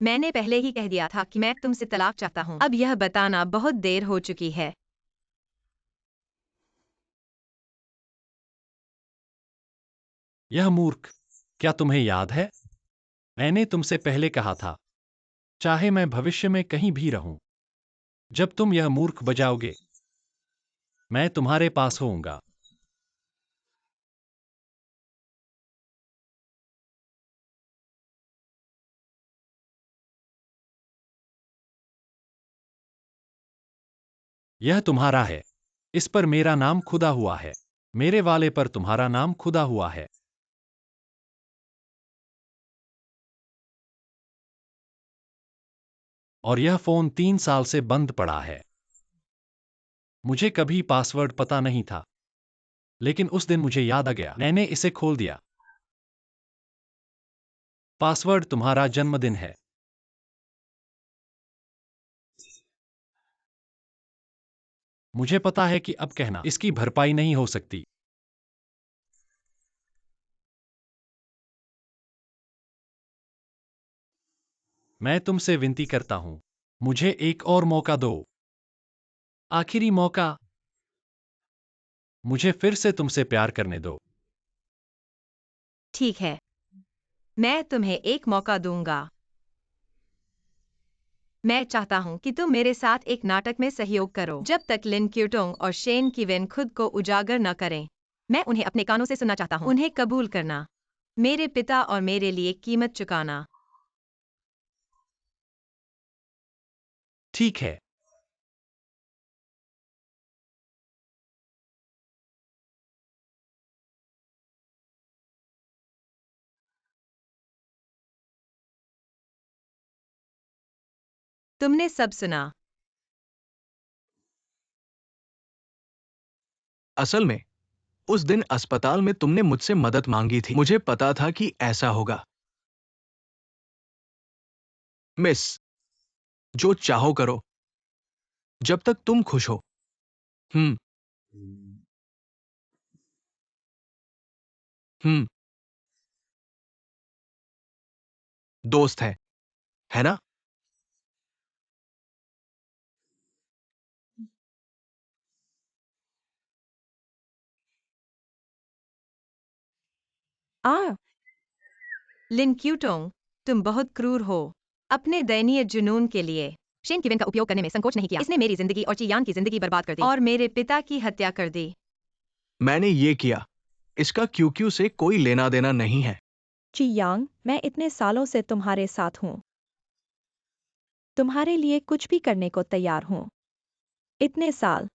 मैंने पहले ही कह दिया था कि मैं तुमसे तलाक चाहता हूँ। अब यह बताना बहुत देर हो चुकी है। यह मूर्ख, क्या तुम्हें याद है? मैंने तुमसे पहले कहा था, चाहे मैं भविष्य में कहीं भी रहूं, जब तुम यह मूर्ख बजाओगे, मैं तुम्हारे पास होऊंगा। यह तुम्हारा है। इस पर मेरा नाम खुदा हुआ है। मेरे वाले पर तुम्हारा नाम खुदा हुआ है। और यह फोन 3 साल से बंद पड़ा है। मुझे कभी पासवर्ड पता नहीं था, लेकिन उस दिन मुझे याद आ गया। मैंने इसे खोल दिया। पासवर्ड तुम्हारा जन्मदिन है। मुझे पता है कि अब कहना इसकी भरपाई नहीं हो सकती। मैं तुमसे विनती करता हूं, मुझे एक और मौका दो। आखिरी मौका। मुझे फिर से तुमसे प्यार करने दो। ठीक है, मैं तुम्हें एक मौका दूंगा। मैं चाहता हूँ कि तुम मेरे साथ एक नाटक में सहयोग करो। जब तक लिन क्यूटोंग और शेन कीवेन खुद को उजागर न करें, मैं उन्हें अपने कानों से सुनना चाहता हूँ। उन्हें कबूल करना, मेरे पिता और मेरे लिए कीमत चुकाना। ठीक है। तुमने सब सुना। असल में उस दिन अस्पताल में तुमने मुझसे मदद मांगी थी। मुझे पता था कि ऐसा होगा। मिस, जो चाहो करो, जब तक तुम खुश हो। हम्म। हम्म। दोस्त है ना? आ लिन क्यूटोंग, तुम बहुत क्रूर हो। अपने दयनीय जुनून के लिए शेन कीवेन का उपयोग करने में संकोच नहीं किया। इसने मेरी जिंदगी और चियान की जिंदगी बर्बाद कर दी और मेरे पिता की हत्या कर दी। मैंने ये किया। इसका क्यूक्यू से कोई लेना देना नहीं है। चियांग, मैं इतने सालों से तुम्हारे साथ हूँ। तुम्हारे लिए कुछ भी करने को तैयार हूँ। इतने साल,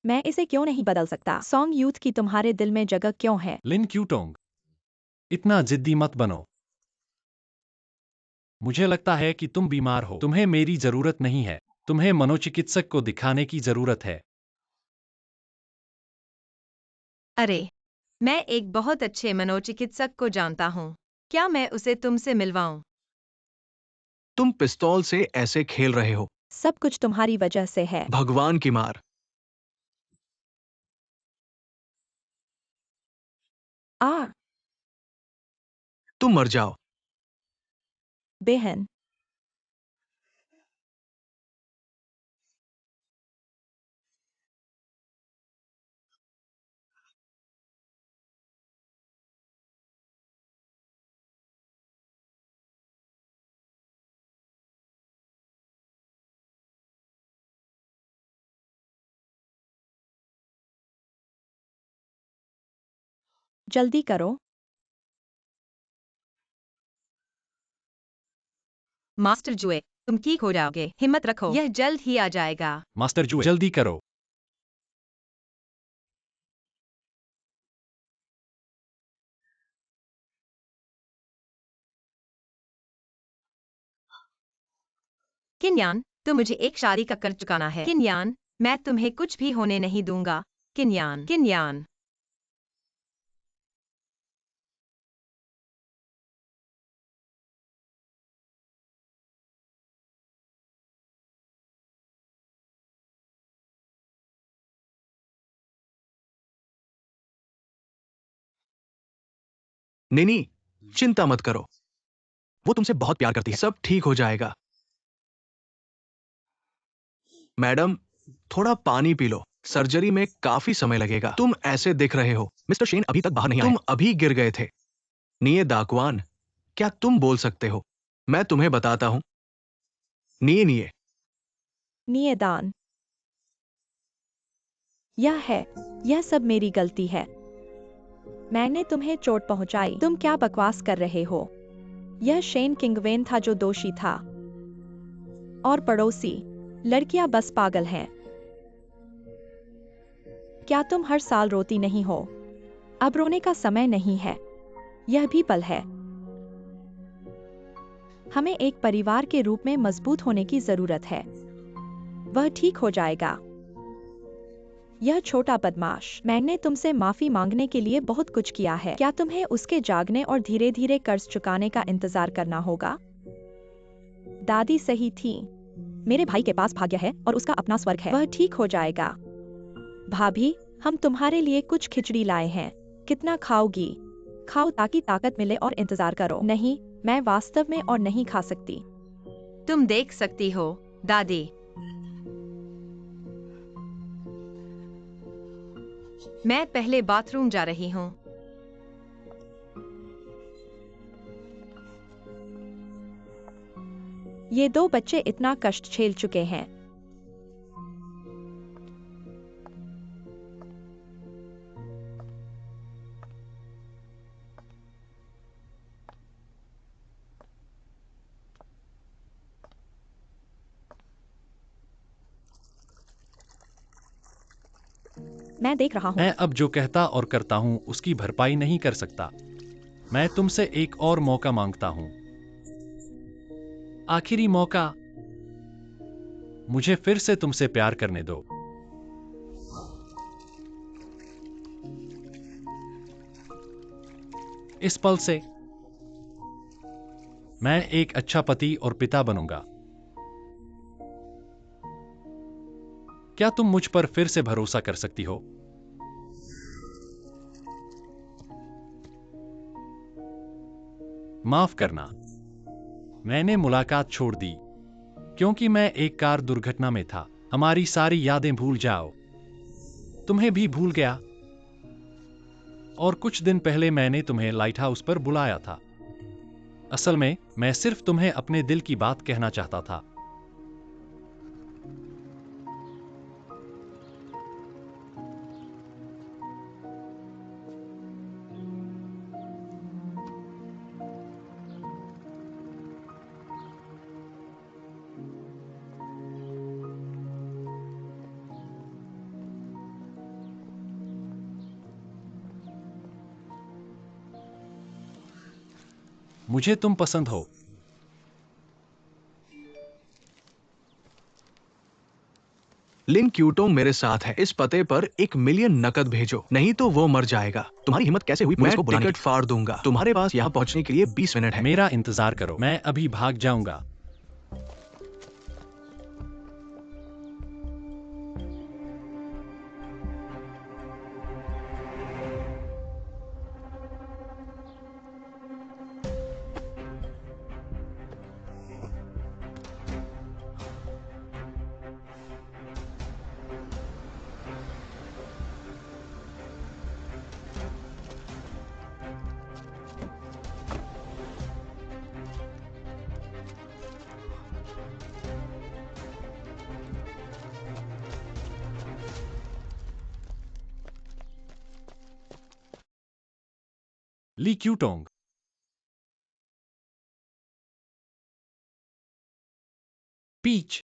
मैं इसे क्यों नहीं बदल सकता? सॉन्ग यूथ की तुम्हारे दिल में जगह क्यों है? लिन क्यूटोंग, इतना जिद्दी मत बनो। मुझे लगता है कि तुम बीमार हो। तुम्हें मेरी जरूरत नहीं है। तुम्हें मनोचिकित्सक को दिखाने की जरूरत है। अरे, मैं एक बहुत अच्छे मनोचिकित्सक को जानता हूँ। क्या मैं उसे तुमसे मिलवाऊं? तुम पिस्तौल से ऐसे खेल रहे हो। सब कुछ तुम्हारी वजह से है। भगवान की मार। आ तुम मर जाओ। बेहन, जल्दी करो। मास्टर जुए, तुम ठीक हो जाओगे। हिम्मत रखो, यह जल्द ही आ जाएगा। मास्टर जुए, जल्दी करो। किन्यान, तो मुझे एक शादी का कर्ज चुकाना है। किन्यान, मैं तुम्हें कुछ भी होने नहीं दूंगा। किन्यान, किन्यान। निनी, चिंता मत करो। वो तुमसे बहुत प्यार करती है। सब ठीक हो जाएगा। मैडम, थोड़ा पानी पी लो। सर्जरी में काफी समय लगेगा। तुम ऐसे दिख रहे हो। मिस्टर शेन अभी तक बाहर नहीं आए। तुम अभी गिर गए थे। निये दाकवान, क्या तुम बोल सकते हो? मैं तुम्हें बताता हूं। निये निये। नियदान, यह सब मेरी गलती है। मैंने तुम्हें चोट पहुंचाई। तुम क्या बकवास कर रहे हो? यह शेन किंगवेन था जो दोषी था। और पड़ोसी लड़कियां बस पागल हैं। क्या तुम हर साल रोती नहीं हो? अब रोने का समय नहीं है। यह भी पल है। हमें एक परिवार के रूप में मजबूत होने की जरूरत है। वह ठीक हो जाएगा। यह छोटा बदमाश, मैंने तुमसे माफी मांगने के लिए बहुत कुछ किया है। क्या तुम्हें उसके जागने और धीरे धीरे कर्ज चुकाने का इंतजार करना होगा? दादी सही थी। मेरे भाई के पास भाग्य है और उसका अपना स्वर्ग है। वह ठीक हो जाएगा। भाभी, हम तुम्हारे लिए कुछ खिचड़ी लाए हैं। कितना खाओगी? खाओ ताकि ताकत मिले और इंतजार करो। नहीं, मैं वास्तव में और नहीं खा सकती। तुम देख सकती हो, दादी। मैं पहले बाथरूम जा रही हूँ। ये दो बच्चे इतना कष्ट झेल चुके हैं। मैं देख रहा हूँ। मैं अब जो कहता और करता हूँ उसकी भरपाई नहीं कर सकता। मैं तुमसे एक और मौका मांगता हूँ, आखिरी मौका। मुझे फिर से तुमसे प्यार करने दो। इस पल से मैं एक अच्छा पति और पिता बनूंगा। क्या तुम मुझ पर फिर से भरोसा कर सकती हो? माफ करना, मैंने मुलाकात छोड़ दी क्योंकि मैं एक कार दुर्घटना में था। हमारी सारी यादें भूल जाओ। तुम्हें भी भूल गया। और कुछ दिन पहले मैंने तुम्हें लाइट हाउस पर बुलाया था। असल में मैं सिर्फ तुम्हें अपने दिल की बात कहना चाहता था। मुझे तुम पसंद हो। लिन क्यूटोंग मेरे साथ है। इस पते पर 1 मिलियन नकद भेजो, नहीं तो वो मर जाएगा। तुम्हारी हिम्मत कैसे हुई पुलिस को बुलाने की? मैं टिकट फाड़ दूंगा। तुम्हारे पास यहाँ पहुँचने के लिए 20 मिनट है। मेरा इंतजार करो, मैं अभी भाग जाऊंगा। ली क्यूटोंग, पीच।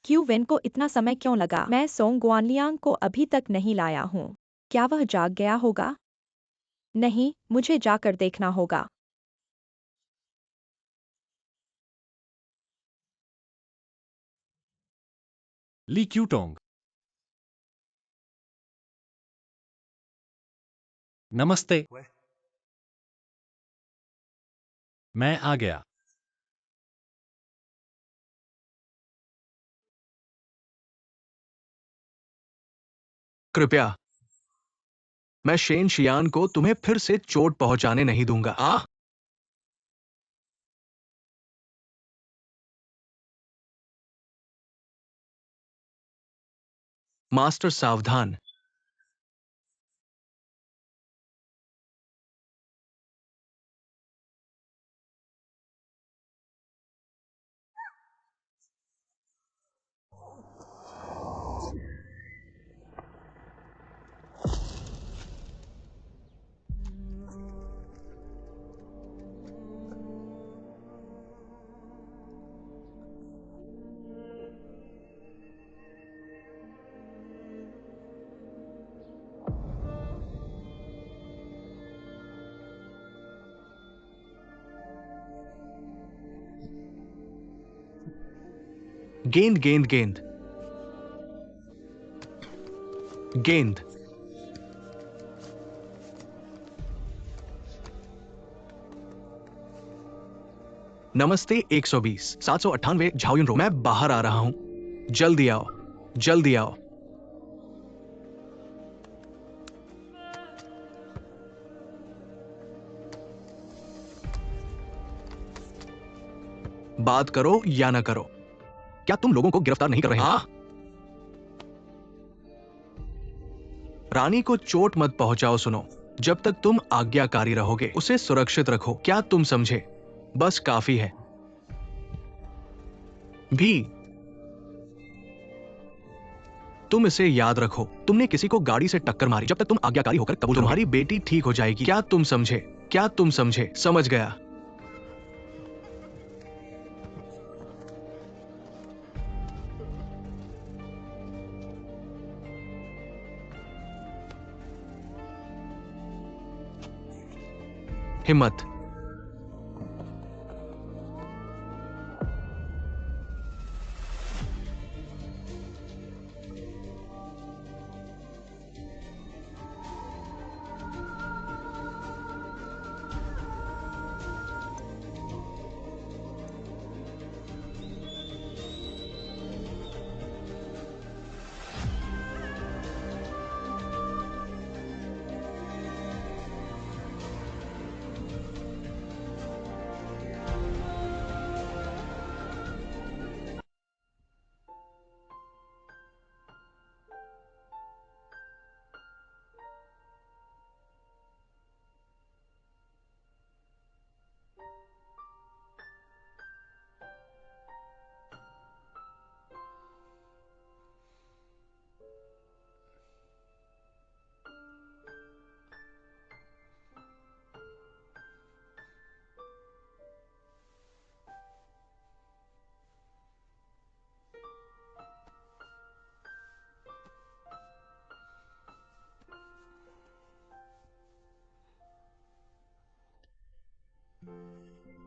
क्यू वेन को इतना समय क्यों लगा? मैं सोंग गुआनलियांग को अभी तक नहीं लाया हूँ। क्या वह जाग गया होगा? नहीं, मुझे जाकर देखना होगा। ली क्यूटोंग, नमस्ते। मैं आ गया। कृपया, मैं शेन शियान को तुम्हें फिर से चोट पहुंचाने नहीं दूंगा। मास्टर सावधान। गेंद गेंद गेंद गेंद। नमस्ते 120 798 झाओयुन रोड। मैं बाहर आ रहा हूं। जल्दी आओ, जल्दी आओ। बात करो या ना करो, क्या तुम लोगों को गिरफ्तार नहीं कर रहे हो? हाँ? रानी को चोट मत पहुंचाओ। सुनो, जब तक तुम आज्ञाकारी रहोगे उसे सुरक्षित रखो। क्या तुम समझे? बस काफी है। भी तुम इसे याद रखो, तुमने किसी को गाड़ी से टक्कर मारी। जब तक तुम आज्ञाकारी होकर कबूल, तुम्हारी बेटी ठीक हो जाएगी। क्या तुम समझे? क्या तुम समझे? समझ गया। हिम्मत।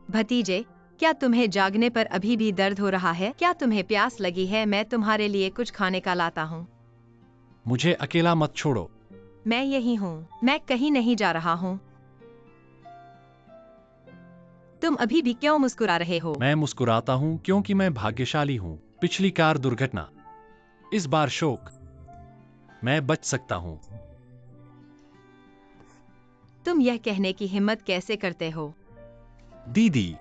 भतीजे, क्या तुम्हें जागने पर अभी भी दर्द हो रहा है? क्या तुम्हें प्यास लगी है? मैं तुम्हारे लिए कुछ खाने का लाता हूँ। मुझे अकेला मत छोड़ो। मैं यही हूँ, मैं कहीं नहीं जा रहा हूँ। तुम अभी भी क्यों मुस्कुरा रहे हो? मैं मुस्कुराता हूँ क्योंकि मैं भाग्यशाली हूँ। पिछली कार दुर्घटना, इस बार शोक, मैं बच सकता हूँ। तुम यह कहने की हिम्मत कैसे करते हो? दीदी,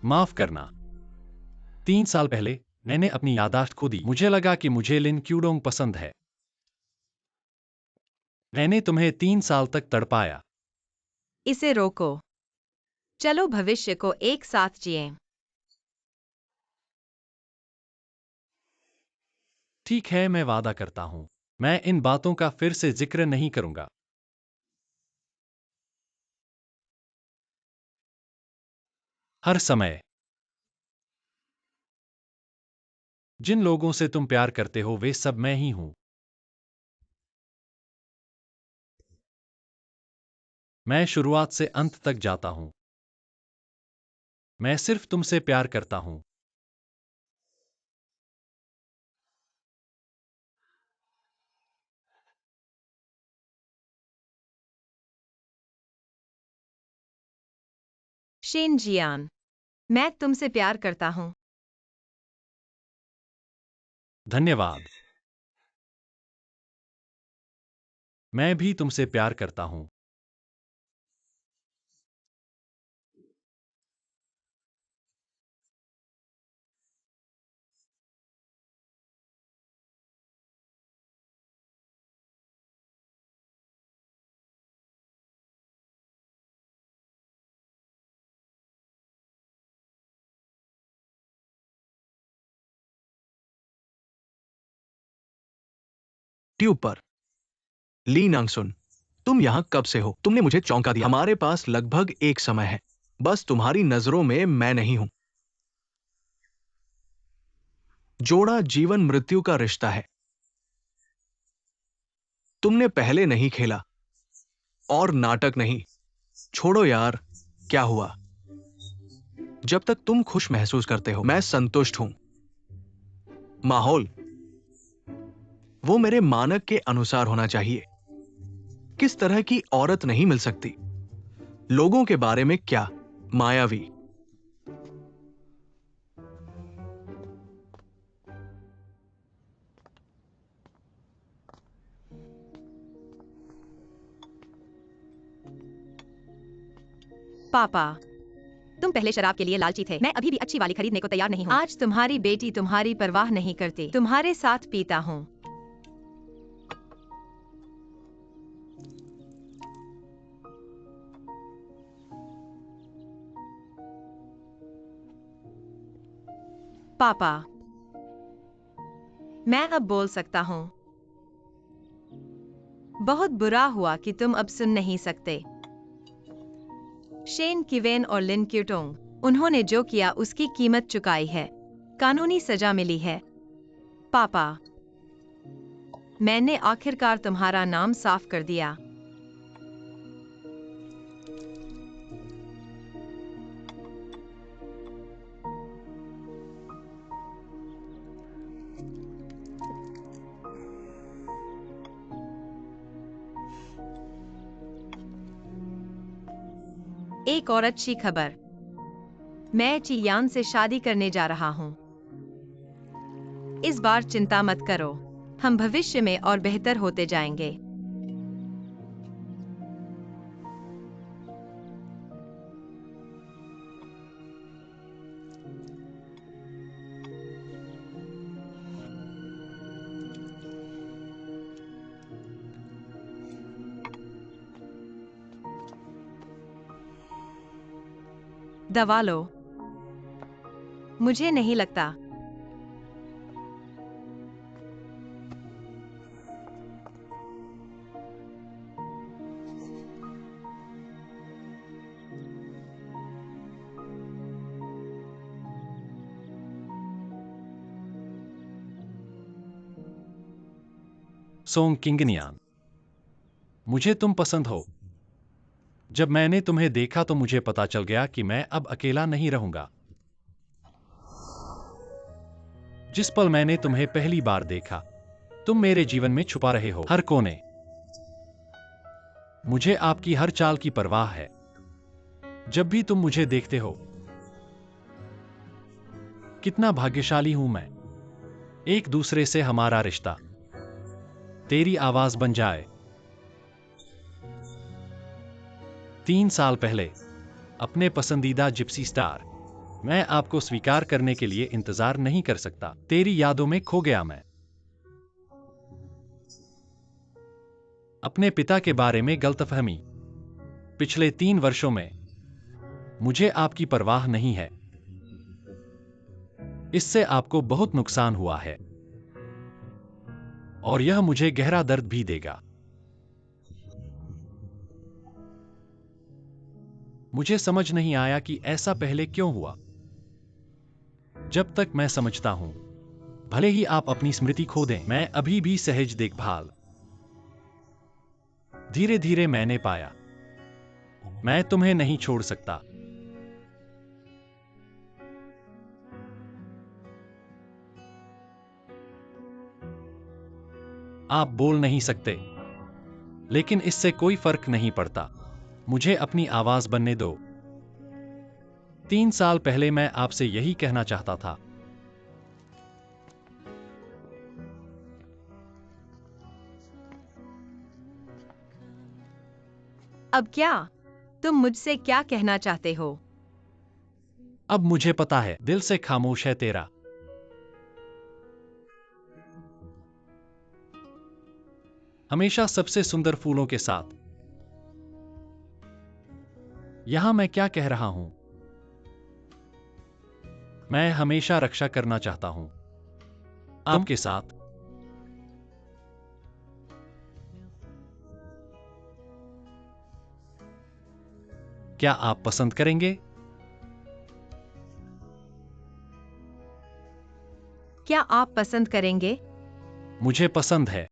माफ करना। 3 साल पहले मैंने अपनी यादाश्त खो दी। मुझे लगा कि मुझे लिन क्यूडोंग पसंद है। मैंने तुम्हें 3 साल तक तड़पाया। इसे रोको। चलो भविष्य को एक साथ जिएं। ठीक है, मैं वादा करता हूँ, मैं इन बातों का फिर से जिक्र नहीं करूंगा। हर समय। जिन लोगों से तुम प्यार करते हो वे सब मैं ही हूं। मैं शुरुआत से अंत तक जाता हूं। मैं सिर्फ तुमसे प्यार करता हूं। शेन जियान, मैं तुमसे प्यार करता हूँ। धन्यवाद। मैं भी तुमसे प्यार करता हूं। ट्यूब पर। ली नांगसुन, तुम यहां कब से हो? तुमने मुझे चौंका दिया। हमारे पास लगभग एक समय है। बस तुम्हारी नजरों में मैं नहीं हूं। जोड़ा जीवन मृत्यु का रिश्ता है। तुमने पहले नहीं खेला और नाटक नहीं। छोड़ो यार, क्या हुआ? जब तक तुम खुश महसूस करते हो मैं संतुष्ट हूं। माहौल वो मेरे मानक के अनुसार होना चाहिए। किस तरह की औरत नहीं मिल सकती? लोगों के बारे में क्या? मायावी, पापा, तुम पहले शराब के लिए लालची थे। मैं अभी भी अच्छी वाली खरीदने को तैयार नहीं हूँ। आज तुम्हारी बेटी तुम्हारी परवाह नहीं करती। तुम्हारे साथ पीता हूँ। पापा, मैं अब बोल सकता हूँ। बहुत बुरा हुआ कि तुम अब सुन नहीं सकते। शेन किवेन और लिन क्यूटोंग, उन्होंने जो किया उसकी कीमत चुकाई है। कानूनी सजा मिली है। पापा, मैंने आखिरकार तुम्हारा नाम साफ कर दिया। एक और अच्छी खबर, मैं चियान से शादी करने जा रहा हूँ। इस बार चिंता मत करो, हम भविष्य में और बेहतर होते जाएंगे। दवा लो। मुझे नहीं लगता। सोंग किंगनियान, मुझे तुम पसंद हो। जब मैंने तुम्हें देखा तो मुझे पता चल गया कि मैं अब अकेला नहीं रहूंगा। जिस पल मैंने तुम्हें पहली बार देखा, तुम मेरे जीवन में छुपा रहे हो, हर कोने। मुझे आपकी हर चाल की परवाह है। जब भी तुम मुझे देखते हो, कितना भाग्यशाली हूं मैं। एक दूसरे से हमारा रिश्ता तेरी आवाज बन जाए। 3 साल पहले, अपने पसंदीदा जिप्सी स्टार, मैं आपको स्वीकार करने के लिए इंतजार नहीं कर सकता। तेरी यादों में खो गया मैं। अपने पिता के बारे में गलतफहमी। पिछले 3 वर्षों में मुझे आपकी परवाह नहीं है। इससे आपको बहुत नुकसान हुआ है और यह मुझे गहरा दर्द भी देगा। मुझे समझ नहीं आया कि ऐसा पहले क्यों हुआ। जब तक मैं समझता हूं, भले ही आप अपनी स्मृति खो दें, मैं अभी भी सहज देखभाल। धीरे धीरे मैंने पाया, मैं तुम्हें नहीं छोड़ सकता। आप बोल नहीं सकते, लेकिन इससे कोई फर्क नहीं पड़ता। मुझे अपनी आवाज बनने दो। 3 साल पहले मैं आपसे यही कहना चाहता था। अब क्या? तुम मुझसे क्या कहना चाहते हो? अब मुझे पता है, दिल से खामोश है तेरा। हमेशा सबसे सुंदर फूलों के साथ। यहां मैं क्या कह रहा हूं? मैं हमेशा रक्षा करना चाहता हूं आपके साथ। क्या आप पसंद करेंगे? क्या आप पसंद करेंगे? मुझे पसंद है।